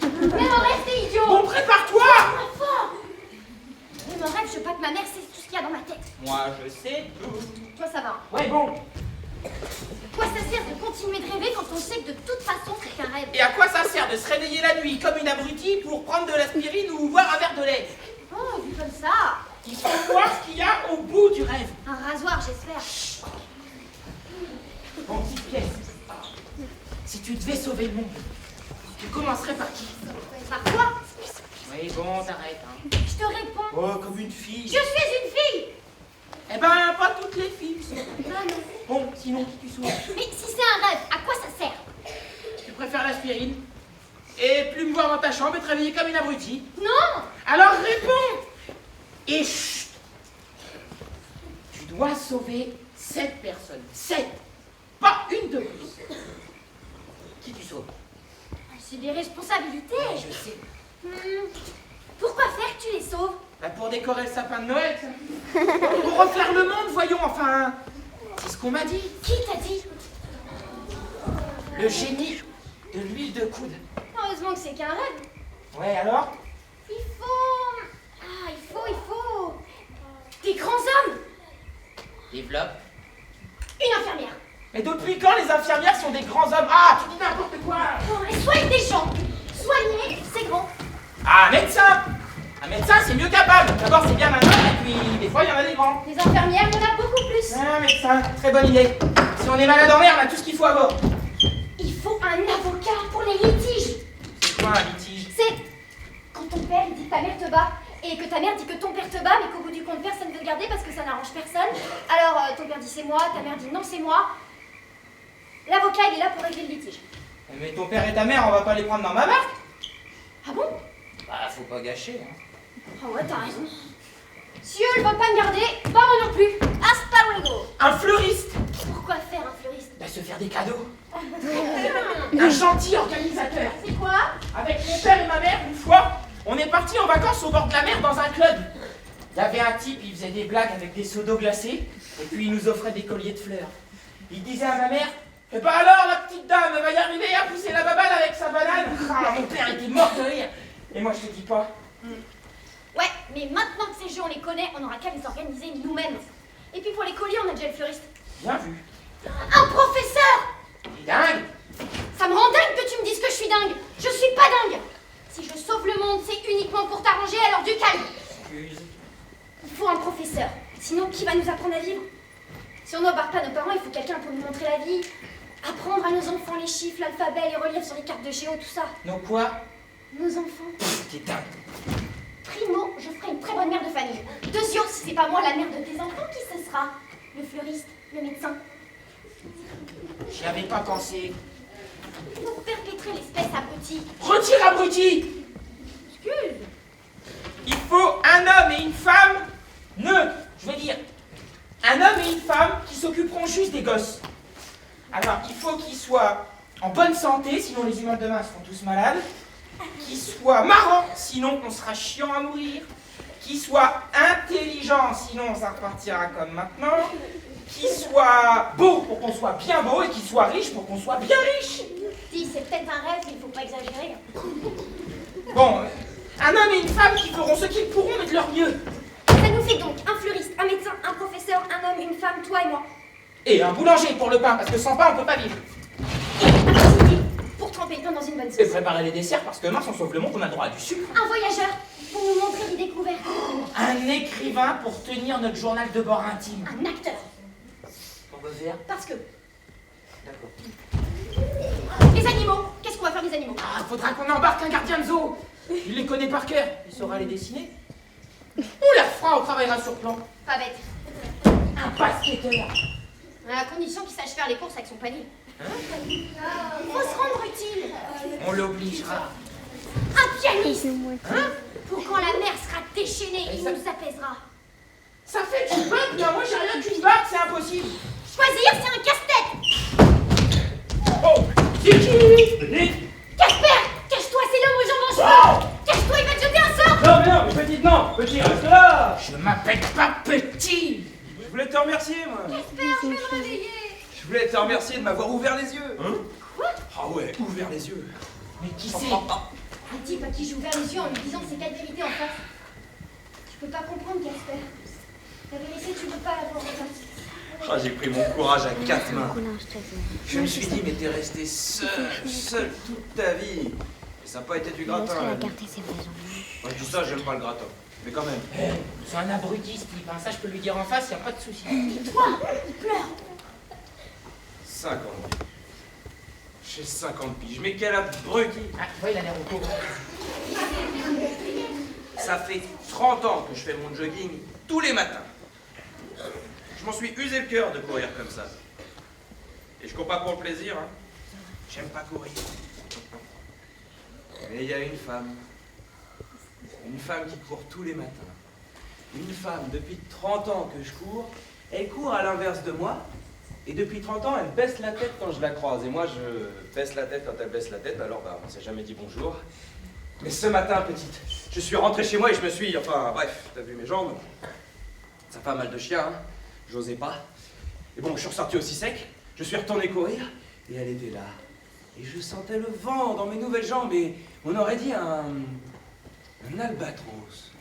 Mais mon rêve, c'est idiot. Bon, prépare-toi. Très fort. Mais mon rêve, je veux pas que ma mère sait tout ce qu'il y a dans ma tête. Moi, je sais tout. Toi, ça va. Ouais, bon. À quoi ça sert de continuer de rêver quand on sait que de toute façon, c'est qu'un rêve? Et à quoi ça sert de se réveiller la nuit comme une abrutie pour prendre de l'aspirine ou boire un verre de lait? Oh, vu comme ça. Il faut voir ce qu'il y a au bout du rêve. Un rasoir, j'espère. Bon, petite pièce. Si tu devais sauver le monde, tu commencerais par qui? Par quoi? Oui, bon, t'arrêtes, hein. Je te réponds. Oh, comme une fille. Je suis une fille. Eh ben, pas toutes les filles sont. Ah non. Bon, sinon, qui tu sauves? Mais si c'est un rêve, à quoi ça sert? Tu préfères l'aspirine? Et plus me voir dans ta chambre et te réveiller comme une abrutie? Non. Alors réponds! Et chut! Tu dois sauver 7 personnes. 7! Pas une de plus. Qui tu sauves? C'est des responsabilités. Ouais, je sais. Pourquoi faire que tu les sauves? Bah pour décorer le sapin de Noël, ça. Pour refaire le monde, voyons, enfin. C'est ce qu'on m'a dit. Qui t'a dit? Le génie de l'huile de coude. Heureusement que c'est qu'un rêve. Ouais, alors? Il faut... Des grands hommes. Développe. Une infirmière. Mais depuis quand les infirmières sont des grands hommes? Ah, tu dis n'importe quoi! Non, elle soigne des gens. Soigner, c'est grand. Ah, médecin! Un médecin, c'est mieux capable. D'abord, c'est bien un homme, et puis des fois, il y en a des grands. Les infirmières, il y en a beaucoup plus. Un médecin, très bonne idée. Si on est malade en mer, on a tout ce qu'il faut à bord. Il faut un avocat pour les litiges. C'est quoi un litige? C'est quand ton père dit que ta mère te bat et que ta mère dit que ton père te bat, mais qu'au bout du compte, personne ne veut te garder parce que ça n'arrange personne. Alors, ton père dit c'est moi, ta mère dit non, c'est moi. L'avocat, il est là pour régler le litige. Mais ton père et ta mère, on va pas les prendre dans ma barque? Ah bon? Bah, faut pas gâcher, hein. Ah ouais, t'as raison. Si eux, ils veulent pas me garder, bah moi non plus. Hasta luego. Un fleuriste! Pourquoi faire un fleuriste? Bah, se faire des cadeaux. Un gentil organisateur. C'est quoi? Avec mon père et ma mère, une fois, on est parti en vacances au bord de la mer dans un club. Il y avait un type, il faisait des blagues avec des seaux d'eau glacée, et puis il nous offrait des colliers de fleurs. Il disait à ma mère, eh ben alors la petite dame va y arriver à pousser la baballe avec sa banane. Ah, mon père était mort de rire. Et moi je te dis pas. Ouais, mais maintenant que ces jeux on les connaît, on aura qu'à les organiser nous-mêmes. Et puis pour les colliers, on a déjà le fleuriste. Bien vu. Un professeur! T'es dingue. Ça me rend dingue que tu me dises que je suis dingue. Je suis pas dingue. Si je sauve le monde, c'est uniquement pour t'arranger, alors du calme. Excuse. Il faut un professeur. Sinon, qui va nous apprendre à vivre? Si on n'embarque pas nos parents, il faut quelqu'un pour nous montrer la vie. Apprendre à nos enfants les chiffres, l'alphabet, les reliefs sur les cartes de géo, tout ça. Non quoi? Nos enfants. T'es dingue. Primo, je ferai une très bonne mère de famille. Deuxièmement, si c'est pas moi la mère de tes enfants, qui ce sera? Le fleuriste, le médecin. J'y avais pas pensé. Pour perpétrer l'espèce abrutie. Retire, abruti! Excuse. Il faut un homme et une femme neutres. Je veux dire, un homme et une femme qui s'occuperont juste des gosses. Alors, il faut qu'ils soient en bonne santé, sinon les humains de demain seront tous malades. Qu'ils soient marrants, sinon on sera chiant à mourir. Qu'ils soient intelligents, sinon ça repartira comme maintenant. Qu'ils soient beaux pour qu'on soit bien beau et qu'ils soient riches pour qu'on soit bien riche. Dis, c'est peut-être un rêve, mais il faut pas exagérer. Bon, un homme et une femme qui feront ce qu'ils pourront, mais de leur mieux. Ça nous fait donc un fleuriste, un médecin, un professeur, un homme, une femme, toi et moi. Et un boulanger pour le pain, parce que sans pain on peut pas vivre. Et un pâtissier pour tremper le pain dans une bonne Et sauce. préparer les desserts, parce que mince, on sauve le monde, on a droit à du sucre. Un voyageur pour nous montrer des découvertes. Un écrivain pour tenir notre journal de bord intime. Un acteur. On va faire. Parce que D'accord. les animaux, qu'est-ce qu'on va faire des animaux? Ah, faudra qu'on embarque un gardien de zoo. Il les connaît par cœur, il saura les dessiner. On leur fera, on travaillera sur plan. Pas bête. Un basketteur. À condition qu'il sache faire les courses avec son panier. Faut se rendre utile. On l'obligera. Un pianiste Hein? pour quand la mer sera déchaînée, Et il ça- nous apaisera. Ça fait du bug, mais moi j'ai rien qu'une bague, c'est impossible. Choisir, c'est un casse-tête. Oh, c'est qui? Casper, cache-toi, c'est l'homme aux jambes en chemin. Cache-toi, il va te jeter un sort. Non, mais non, mais petite, non! Petit, reste là! Je m'appelle pas Petit. Je voulais te remercier, moi! Casper, je vais me réveiller. Je voulais te remercier de m'avoir ouvert les yeux! Hein? Quoi? Ah ouais, ouvert les yeux! Mais qui c'est? Un type à qui j'ai ouvert les yeux en lui disant ses quatre vérités en face. Tu peux pas comprendre, Casper. La vérité, tu peux pas l'avoir en face. Ah, j'ai pris mon courage à quatre mains. Je me suis dit, mais t'es resté seul toute ta vie. Et ça n'a pas été du gratin. Hein. Moi, je dis ça, j'aime pas le gratin. Mais quand même. Eh, c'est un abruti, ce type. Hein. Ça, je peux lui dire en face, y a pas de souci. Toi, il pleure. 50 piges. J'ai 50 piges. Mais quel abruti! Ah, tu vois, il a l'air au pauvre. Ça fait 30 ans que je fais mon jogging tous les matins. Je m'en suis usé le cœur de courir comme ça. Et je cours pas pour le plaisir, hein. J'aime pas courir. Mais il y a une femme qui court tous les matins. Une femme, depuis 30 ans que je cours, elle court à l'inverse de moi. Et depuis 30 ans, elle baisse la tête quand je la croise. Et moi, je baisse la tête quand elle baisse la tête. Alors, bah, on s'est jamais dit bonjour. Mais ce matin, petite, je suis rentré chez moi et je me suis... Enfin, bref, t'as vu mes jambes? Ça fait un mal de chien, hein. J'osais pas. Et bon, je suis ressorti aussi sec. Je suis retourné courir. Et elle était là. Et je sentais le vent dans mes nouvelles jambes. Et on aurait dit un albatros.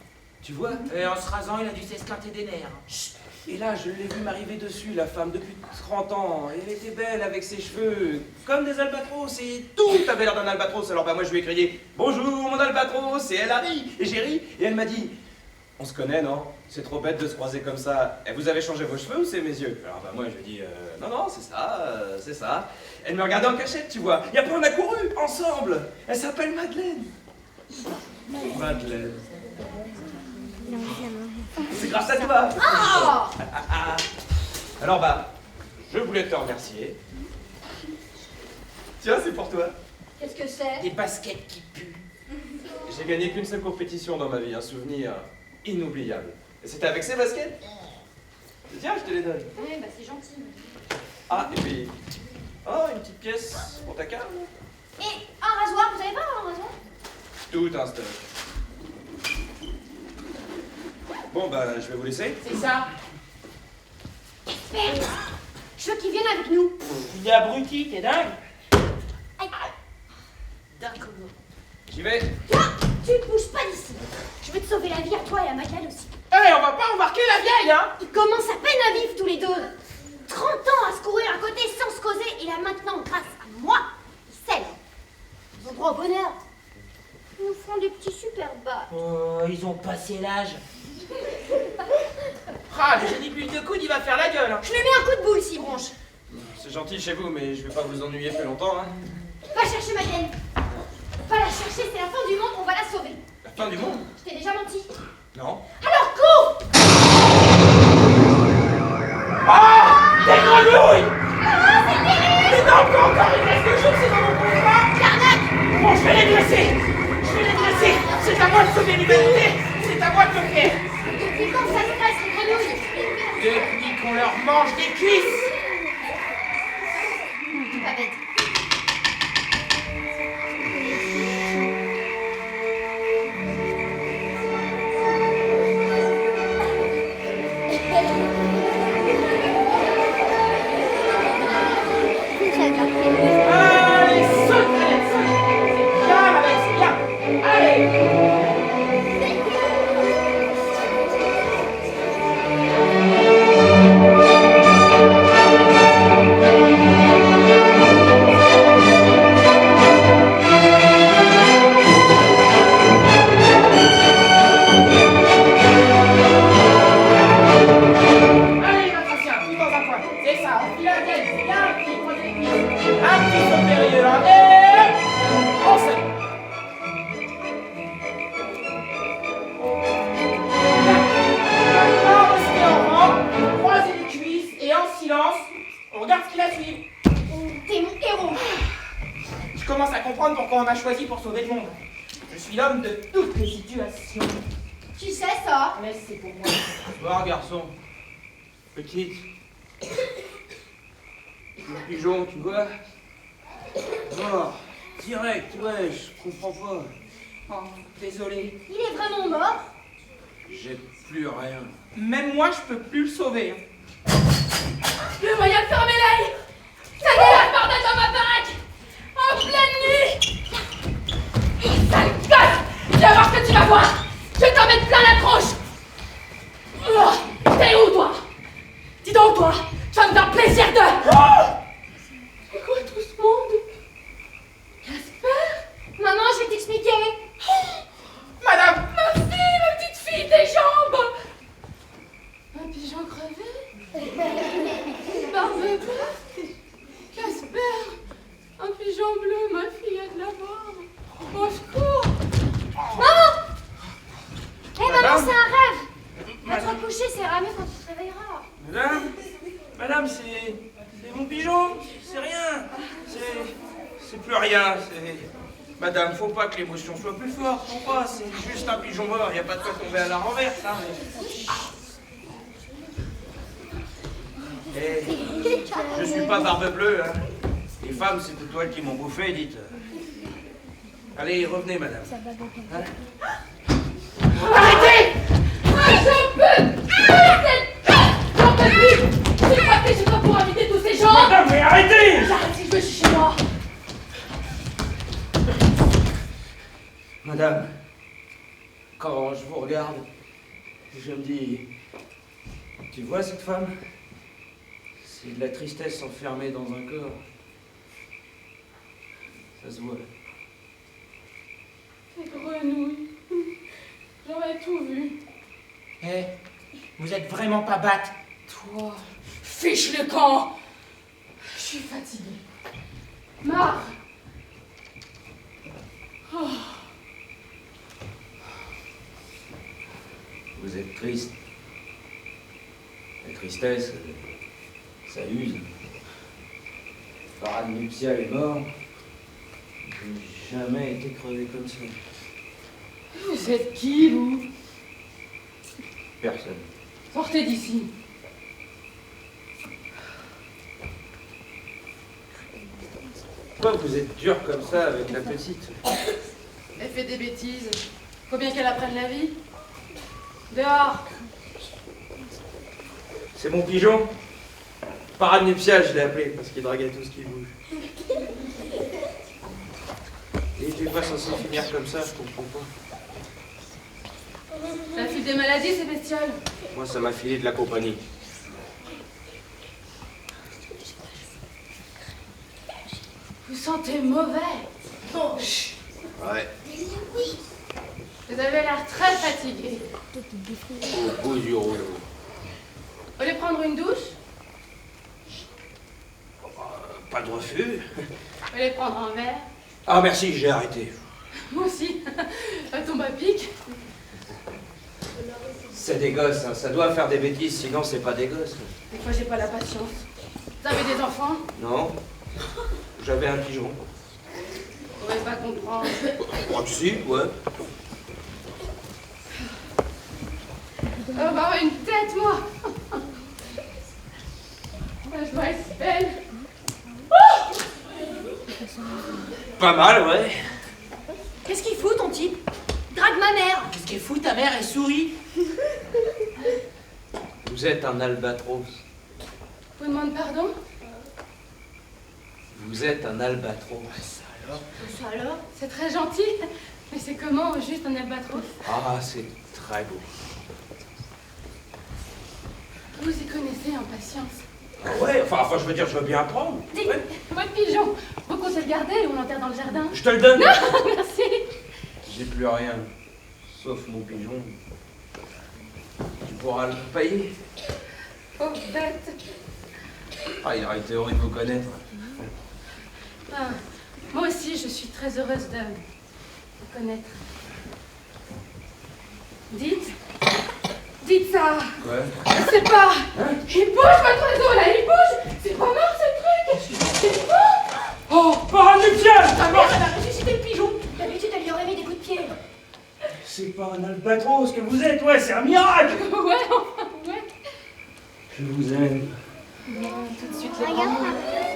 Tu vois? Et en se rasant, il a dû s'esquinter des nerfs. Chut. Et là, je l'ai vue m'arriver dessus, la femme, depuis 30 ans. Et elle était belle avec ses cheveux comme des albatros. Et tout avait l'air d'un albatros. Alors bah moi, je lui ai crié « Bonjour, mon albatros !» Et elle a ri. Et j'ai ri. Et elle m'a dit « On se connaît, non? C'est trop bête de se croiser comme ça. Et vous avez changé vos cheveux ou c'est mes yeux ?» Alors bah moi, je lui ai dit « Non, c'est ça, c'est ça. » Elle me regardait en cachette, tu vois. Et après, on a couru ensemble. Elle s'appelle Madeleine. Madeleine. C'est grâce à toi. Oh! Alors bah, je voulais te remercier. Tiens, c'est pour toi. Qu'est-ce que c'est? Des baskets qui puent. J'ai gagné qu'une seule compétition dans ma vie, un souvenir inoubliable. Et c'était avec ces baskets. Tiens, je te les donne. Oui, bah c'est gentil. Ah, et puis... Oh, une petite pièce pour ta canne. Et un rasoir, vous avez pas un rasoir? Tout un stock. Bon, bah, je vais vous laisser. C'est ça. Casper, je veux qu'il vienne avec nous. Il est abruti, t'es dingue. Aïe. D'accord. J'y vais. Toi, tu ne bouges pas d'ici. Je veux te sauver la vie à toi et à Madeleine aussi. Eh, on va pas embarquer la vieille, hein. Ils commencent à peine à vivre tous les deux. 30 ans à se courir à côté sans se causer. Et là maintenant, grâce à moi, ils s'aiment. Ils ont droit au bonheur. Ils nous font des petits super bas. Oh, ils ont passé l'âge. Ah, le génibule de coude, il va faire la gueule. Hein. Je lui mets un coup de boule, si bronche. C'est gentil chez vous, mais je vais pas vous ennuyer plus longtemps, hein. Va chercher Madeleine. Va la chercher, c'est la fin du monde, on va la sauver. La fin du monde? Je t'ai déjà menti. Non. Alors cours! Ah! Des grenouilles! Mais non, pas encore, il reste 2 jours, c'est dans mon contrat! Carnac! Bon, je vais les dresser! Je vais les dresser! C'est à moi de sauver l'humanité! C'est à moi de le faire! Depuis quand ça se passe, les grenouilles? Depuis qu'on leur mange des cuisses! T'es pas bête. Allez, saute, Alex, saute! C'est bien, Alex, c'est bien! Allez! Allez, les matraciens, tout dans un coin. C'est ça, on file la tête, bien un petit, croisez les cuisses. Un petit saut périlleux, hein. Et on se... Maintenant, restez en rang, croisez les cuisses et en silence, on regarde ce qu'il a suivi. T'es mon héros. Je commence à comprendre pourquoi on m'a choisi pour sauver le monde. Je suis l'homme de toutes les situations. Tu sais ça? Mais c'est pour moi. Bonsoir, garçon. Petite. Le pigeon, tu vois? Mort. Direct, ouais, je comprends pas. Oh, désolé. Il est vraiment mort? J'ai plus rien. Même moi, je peux plus le sauver. Le moyen de fermer l'œil! Ça démarre bordel dans ma baraque! En pleine nuit! Sale gosse! Viens voir ce que tu vas voir! Je vais t'en mettre plein la tronche! Oh, t'es où, toi? Dis donc, toi! Tu vas me faire plaisir de... C'est quoi tout ce monde? Casper? Maman, je vais t'expliquer. Madame! Ma petite fille, tes jambes! Un pigeon crevé? Barbe bleue? Casper! Un pigeon bleu, ma fille a de la barbe! Au secours! Maman! Hé, maman, Madame? c'est un rêve. Va te recoucher, c'est ramé quand tu te réveilleras. Madame, c'est mon pigeon, c'est rien. C'est plus rien, c'est... Madame, faut pas que l'émotion soit plus forte, faut pas, c'est juste un pigeon mort, y a pas de quoi tomber à la renverse, hein, mais... Eh, je suis pas barbe bleue, hein. Les femmes, c'est plutôt elles qui m'ont bouffé, dites. Allez, revenez, madame. Hein? Arrêtez! J'en peux! J'en peux plus! Tu crois que je dois pour inviter tous ces gens? Madame, mais arrêtez! J'arrête si je veux chez moi! Madame, quand je vous regarde, je me dis, tu vois cette femme? C'est de la tristesse enfermée dans un corps. Ça se voit. Ces grenouilles. J'aurais tout vu. Eh, vous êtes vraiment pas batte. Toi, fiche le camp! Je suis fatiguée. Marre! Oh. Vous êtes triste. La tristesse, ça use. Parade nuptiale est mort. J'ai jamais été crevé comme ça. Vous êtes qui, vous? Personne. Sortez d'ici. Pourquoi vous êtes dur comme ça avec la petite? Elle fait des bêtises. Faut bien qu'elle apprenne la vie. Dehors! C'est mon pigeon. Parade nuptiale, je l'ai appelé parce qu'il draguait tout ce qui bouge. Et tu es pas censé finir comme ça, je comprends pas. Ça file des maladies, ces bestioles. Moi, ça m'a filé de la compagnie. Vous sentez mauvais. Bon, chut. Ouais. Vous avez l'air très fatigué. Au bout du rouleau. Vous voulez prendre une douche? Pas de refus. Vous voulez prendre un verre? Ah merci, j'ai arrêté. Moi aussi. Ça tombe à pic. C'est des gosses, hein. Ça doit faire des bêtises, sinon c'est pas des gosses. Des fois, j'ai pas la patience. Vous avez des enfants? Non. J'avais un pigeon. Vous pouvez pas comprendre. Oh, tu sais, ouais. Avoir une tête, moi. La joie est belle. Pas mal, ouais. Qu'est-ce qu'il fout, ton type? Drague ma mère. Qu'est-ce qu'elle fout ta mère? Elle sourit. Vous êtes un albatros. Vous demandez pardon? Vous êtes un albatros. Ça alors? C'est très gentil. Mais c'est comment, juste un albatros? Ah, c'est très beau. Vous y connaissez en patience. Ah ouais, enfin, je veux dire, je veux bien apprendre. Ouais. Votre pigeon, vous comptez le garder ou on l'enterre dans le jardin? Je te le donne. Non, merci. J'ai plus rien, sauf mon pigeon. Tu pourras le payer. Oh, bête. Ah, il aurait été heureux de vous connaître. Ah, moi aussi, je suis très heureuse de vous connaître. Dites ça. Ouais. Je sais pas. Il bouge, votre oiseau, là, il bouge. C'est pas mort, ce truc. C'est fou. Oh, paranuptial! Ta mère, elle a ressuscité le pigeon. D'habitude, elle lui aurait mis des coups de pied. C'est pas un albatros que vous êtes, ouais, c'est un miracle! Ouais, enfin, ouais. Je vous aime. Non, tout de suite, les grands mots.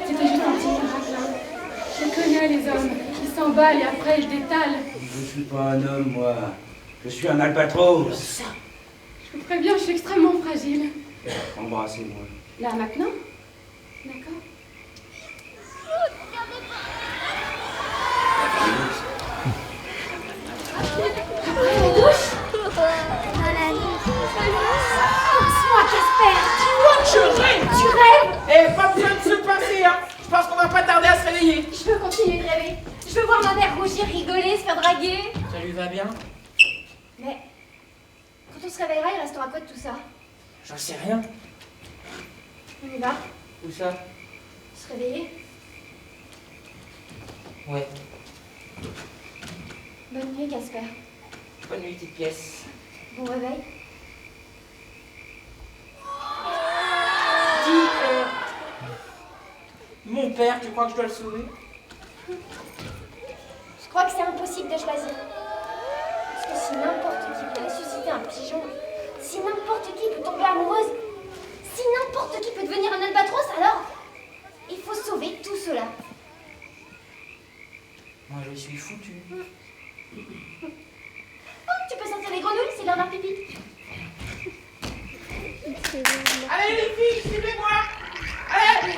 C'était juste un petit miracle. Je connais les hommes. Ils s'emballent et après, ils détalent. Je suis pas un homme, moi. Je suis un albatros. Je vous préviens, je suis extrêmement fragile. Embrassez-moi. Là, maintenant? D'accord. Après la douche. Pense-moi, Casper. Je rêve. Tu rêves? Eh, pas besoin de se passer, hein. Je pense qu'on va pas tarder à se réveiller. Je veux continuer de rêver. Je veux voir ma mère rougir, rigoler, se faire draguer. Ça lui va bien? Mais quand on se réveillera, il restera quoi de tout ça? J'en sais rien. On y va? Où ça? Se réveiller? Ouais. Bonne nuit, Casper. Bonne nuit, petite pièce. Bon réveil. Dis, mon père, tu crois que je dois le sauver? Je crois que c'est impossible de choisir. Parce que si n'importe qui peut ressusciter un pigeon, si n'importe qui peut tomber amoureuse, si n'importe qui peut devenir un albatros, alors il faut sauver tout cela. Moi, je suis foutu. Oh, tu peux sortir les grenouilles, c'est l'heure d'un pipi. Allez, les filles, suivez-moi! Allez!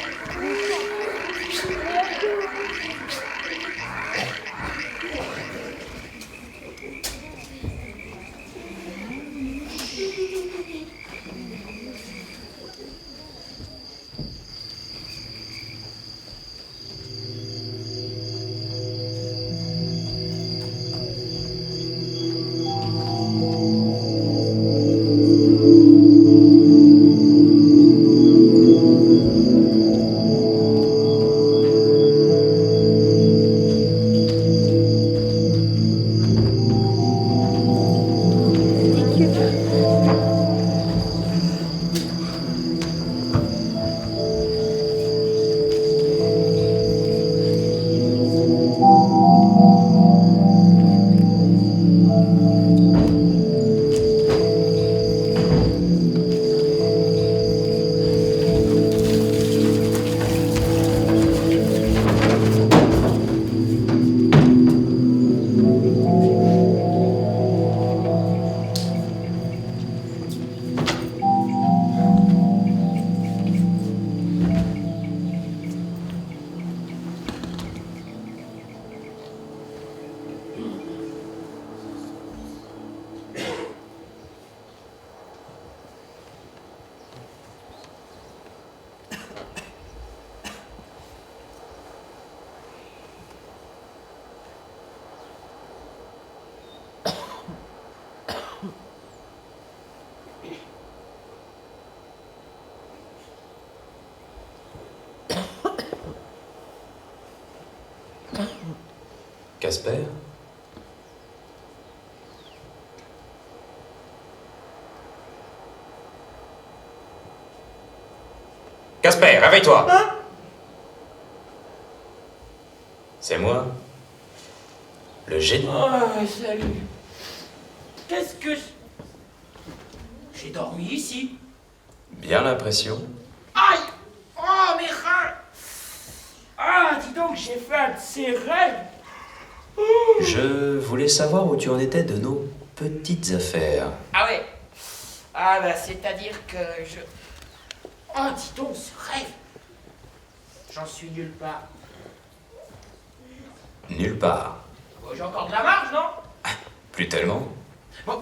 Casper, Casper, réveille-toi. Hein? C'est moi. Le génie. Oh, salut. Qu'est-ce que j'ai dormi ici. Bien l'impression. Aïe! Oh, mes reins! Ah, dis donc, j'ai fait un de ces rêves. Je voulais savoir où tu en étais de nos petites affaires. Ah ouais. Ah bah, c'est-à-dire que je... Oh, dis donc, ce rêve. J'en suis nulle part. Nulle part. Bon, j'ai encore de la marge, non? Plus tellement. Bon,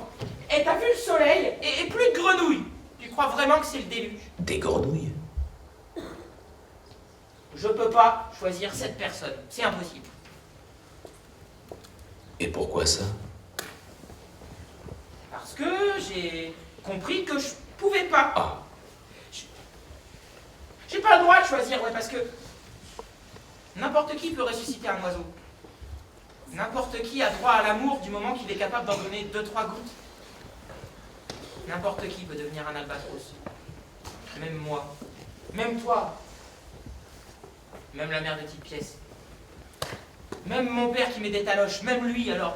et t'as vu le soleil et plus de grenouilles. Tu crois vraiment que c'est le déluge? Des grenouilles. Je peux pas choisir cette personne. C'est impossible. Et pourquoi ça? Parce que j'ai compris que je pouvais pas. Ah, J'ai pas le droit de choisir, ouais, parce que n'importe qui peut ressusciter un oiseau. N'importe qui a droit à l'amour du moment qu'il est capable d'en donner 2-3 gouttes. N'importe qui peut devenir un albatros. Même moi. Même toi. Même la mère de petite pièce. Même mon père qui met des taloches. Même lui, alors.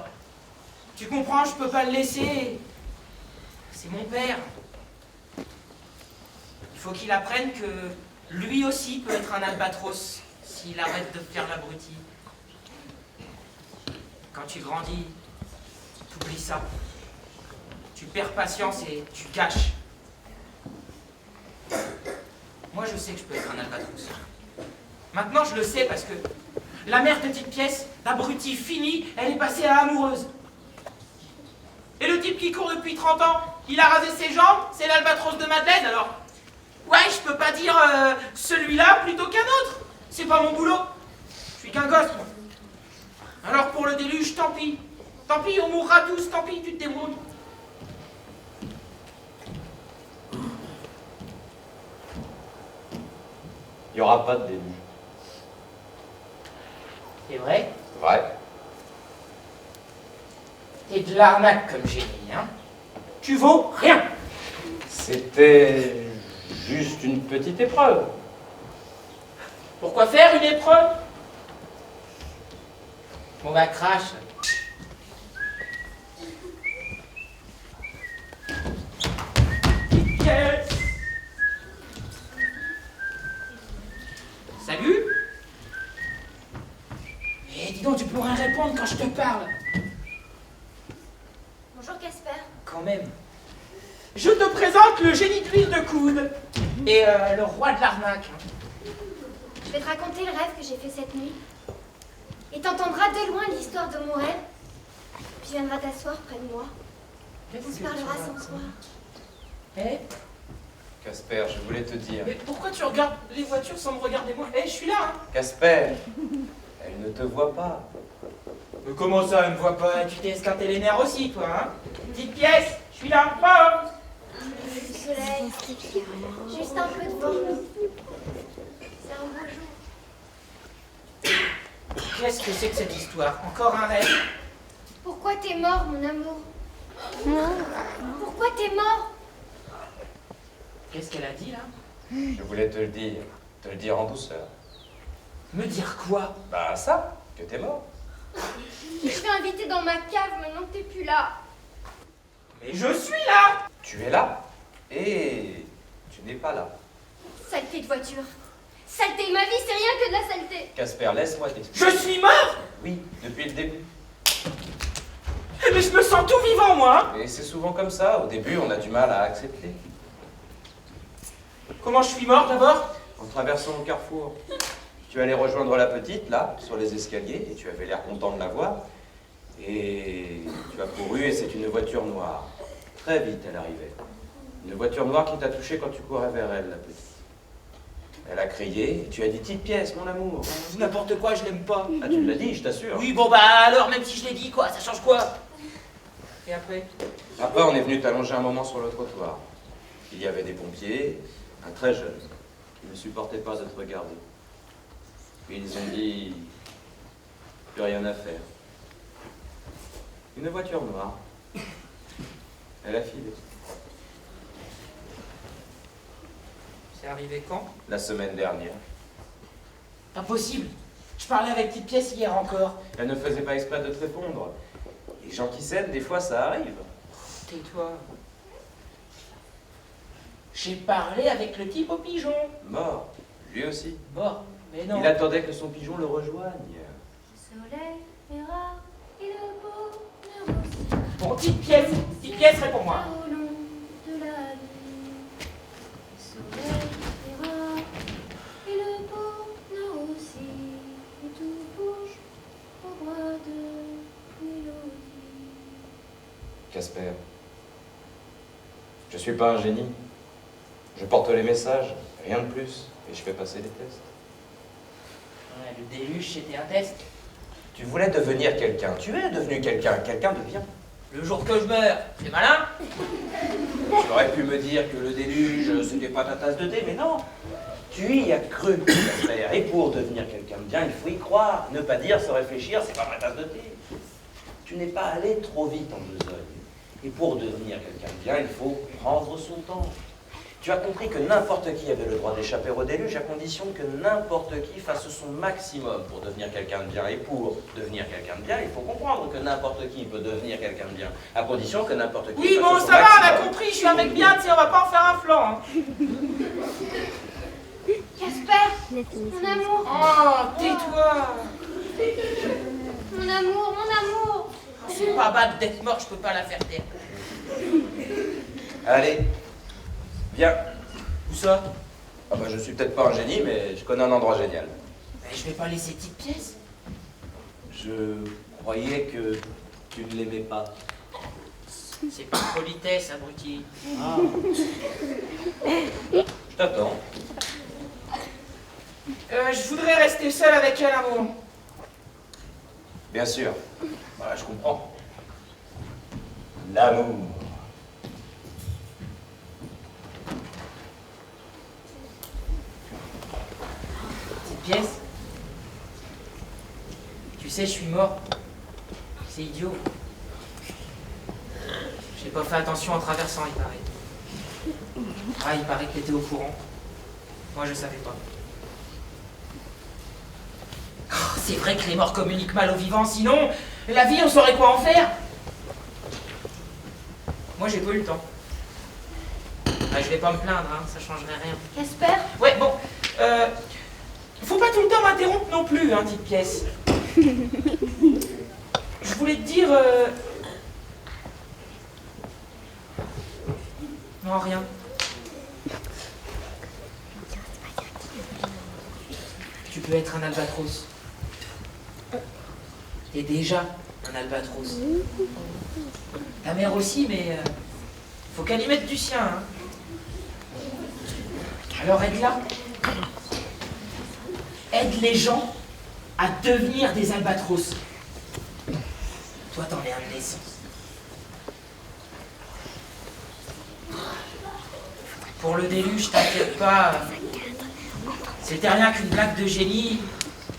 Tu comprends, je peux pas le laisser. C'est mon père. Il faut qu'il apprenne que lui aussi peut être un albatros s'il arrête de faire l'abruti. Quand tu grandis, t'oublies ça. Tu perds patience et tu gâches. Moi, je sais que je peux être un albatros. Maintenant, je le sais parce que la mère de petite pièce, l'abruti fini, elle est passée à amoureuse. Et le type qui court depuis 30 ans, il a rasé ses jambes, c'est l'albatros de Madeleine, alors... Ouais, je peux pas dire celui-là plutôt qu'un autre. C'est pas mon boulot. Je suis qu'un gosse, moi. Alors pour le déluge, tant pis. Tant pis, on mourra tous, tant pis, tu te débrouilles. Il n'y aura pas de déluge. C'est vrai? Vrai. T'es de l'arnaque comme génie, hein? Tu vaux rien. C'était juste une petite épreuve. Pourquoi faire une épreuve? Bon bah crache. Yes. Salut? Eh, dis donc, tu pourrais répondre quand je te parle. Bonjour Casper. Quand même. Je te présente le génie de l'huile de coude. Et le roi de l'arnaque. Je vais te raconter le rêve que j'ai fait cette nuit. Et t'entendras de loin l'histoire de mon rêve. Puis tu viendras t'asseoir près de moi. On se parlera sans soir. Eh, Casper, je voulais te dire. mais pourquoi tu regardes les voitures sans me regarder moi? Eh, je suis là, hein. Casper, elle ne te voit pas. Mais comment ça, elle me voit pas? Tu t'es esquinté les nerfs aussi, toi, hein? Petite pièce, je suis là, pas. Du soleil. Juste un peu de vent. C'est un beau jour. Qu'est-ce que c'est que cette histoire? Encore un rêve? Pourquoi t'es mort, mon amour? Pourquoi t'es mort? Qu'est-ce qu'elle a dit, là? Je voulais te le dire en douceur. Me dire quoi? Bah ça, que t'es mort. Je suis invitée dans ma cave maintenant que t'es plus là. Mais je suis là! Tu es là et tu n'es pas là. Saleté de voiture. Saleté, ma vie, c'est rien que de la saleté. Casper, laisse-moi t'expliquer. Je suis mort! Oui, depuis le début. Mais je me sens tout vivant, moi, hein. Et c'est souvent comme ça. Au début, on a du mal à accepter. Comment je suis mort, d'abord? En traversant le carrefour, tu allais rejoindre la petite, là, sur les escaliers, et tu avais l'air content de la voir. Et tu as couru, et c'est une voiture noire. Très vite, elle arrivait. Une voiture noire qui t'a touché quand tu courais vers elle, la petite. Elle a crié, et tu as dit « Petite pièce, mon amour !» N'importe quoi, je l'aime pas. Ah, tu me l'as dit, je t'assure. Oui, bon bah alors, même si je l'ai dit, quoi, ça change quoi? Et après? Après, on est venu t'allonger un moment sur le trottoir. Il y avait des pompiers, un très jeune, qui ne supportait pas de te regarder. Puis ils ont dit, plus rien à faire. Une voiture noire. Elle a filé. C'est arrivé quand? La semaine dernière. Pas possible. Je parlais avec Petite Pièce hier encore. Elle ne faisait pas exprès de te répondre. Les gens qui s'aiment, des fois, ça arrive. Tais-toi. J'ai parlé avec le type au pigeon. Mort. Lui aussi. Mort. Mais non. Il attendait que son pigeon le rejoigne. Le soleil est rare et le bonheur aussi. Bon, Petite Pièce, réponds-moi. Au long de la nuit. Le soleil est rare et le bonheur aussi. Et tout bouge au bras de mélodie. Casper, je suis pas un génie. Je porte les messages, rien de plus, et je fais passer les tests. Ouais, le déluge, c'était un test. Tu voulais devenir quelqu'un, tu es devenu quelqu'un, quelqu'un devient. Le jour que je meurs, c'est malin. Tu aurais pu me dire que le déluge, c'était pas ta tasse de thé, mais non. Tu y as cru, Casper, et pour devenir quelqu'un de bien, il faut y croire. Ne pas dire, se réfléchir, c'est pas ma tasse de thé. Tu n'es pas allé trop vite en besogne. Et pour devenir quelqu'un de bien, il faut prendre son temps. Tu as compris que n'importe qui avait le droit d'échapper au déluge à condition que n'importe qui fasse son maximum pour devenir quelqu'un de bien. Et pour devenir quelqu'un de bien, il faut comprendre que n'importe qui peut devenir quelqu'un de bien, à condition que n'importe qui Oui, fasse bon, son ça va, on a maximum. compris, je suis un mec bien, tu sais, on va pas en faire un flanc. Hein. Casper, mon amour, Oh, tais-toi. mon amour, mon amour. C'est pas bad d'être mort, je peux pas la faire taire. Allez, viens. Où ça? Ah bah je suis peut-être pas un génie, mais je connais un endroit génial. Mais je vais pas laisser Petite Pièce. Je croyais que tu ne l'aimais pas. C'est pas une politesse, abruti. Je t'attends. Je voudrais rester seul avec elle, amour. Bien sûr. Voilà, je comprends. L'amour. Petite Pièce. Tu sais, je suis mort. C'est idiot. J'ai pas fait attention en traversant, il paraît. Ah, il paraît que t'étais au courant. Moi, je savais pas. Oh, c'est vrai que les morts communiquent mal aux vivants, sinon, la vie, on saurait quoi en faire. Moi, j'ai pas eu le temps. Ah, je vais pas me plaindre, hein, ça changerait rien. Casper, Ouais, bon, faut pas tout le temps m'interrompre non plus, hein, Petite Pièce. Je voulais te dire... Non, rien. Tu peux être un albatros. T'es déjà un albatros. Ta mère aussi, mais faut qu'elle y mette du sien, hein. Alors aide-la. Aide les gens à devenir des albatros. Toi, t'en es un de naissance. Pour le déluge, t'inquiète pas. C'était rien qu'une blague de génie.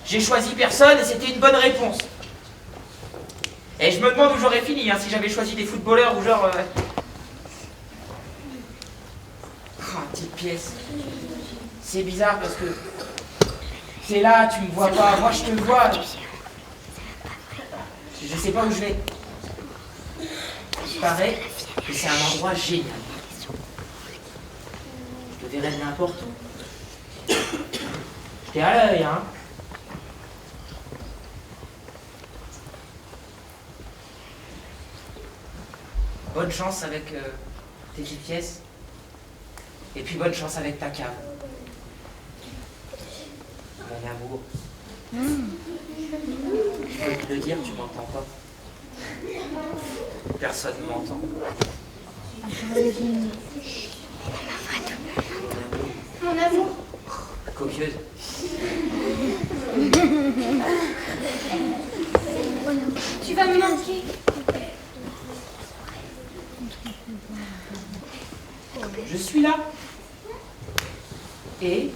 J'ai choisi personne et c'était une bonne réponse. Et je me demande où j'aurais fini, hein, si j'avais choisi des footballeurs ou genre... Oh, Petite Pièce. C'est bizarre parce que... T'es là, tu me vois pas, moi je te vois. Je sais pas où je vais. Il paraît que c'est un endroit génial. Je te verrai de n'importe où. T'es à l'œil, hein. Bonne chance avec tes petites pièces. Et puis bonne chance avec ta cave. Mon amour. Je peux te le dire, tu m'entends pas. Personne ne m'entend. mon amour. Copieuse. Tu vas me manquer. Je suis là. Et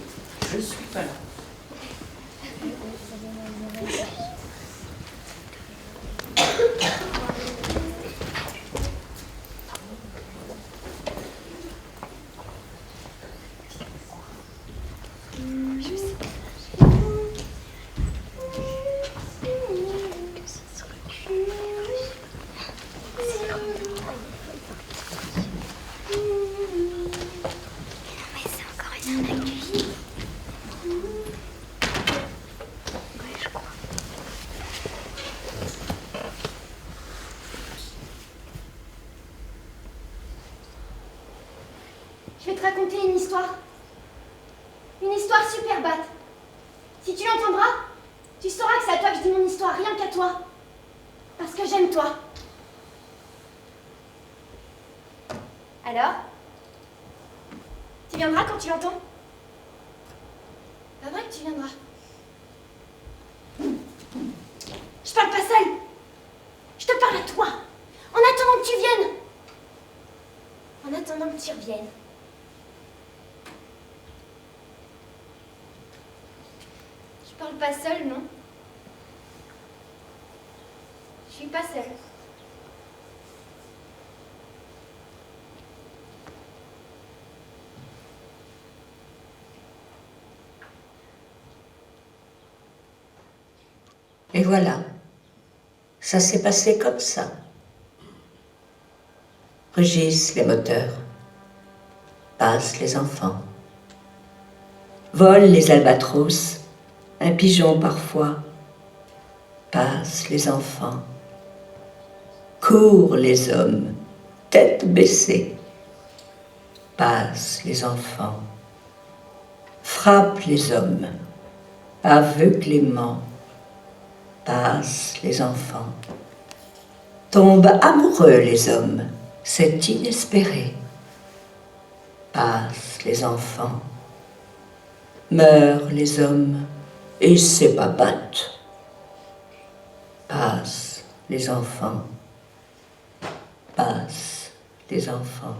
je suis pas là. raconter une histoire. Une histoire super batte. Si tu l'entendras, tu sauras que c'est à toi que je dis mon histoire, rien qu'à toi. Parce que j'aime toi. Alors? Tu viendras quand tu l'entends? Pas vrai que tu viendras. Je parle pas seule. Je te parle à toi. En attendant que tu viennes. En attendant que tu reviennes. Je parle pas seule, non? Je suis pas seule. Et voilà, ça s'est passé comme ça. Rugissent les moteurs, passent les enfants, volent les albatros, un pigeon parfois, passent les enfants, courent les hommes, tête baissée, passent les enfants, frappent les hommes, aveuglément, passent les enfants, tombent amoureux les hommes, c'est inespéré, passent les enfants, meurent les hommes, et c'est pas batte, passent les enfants, passent les enfants.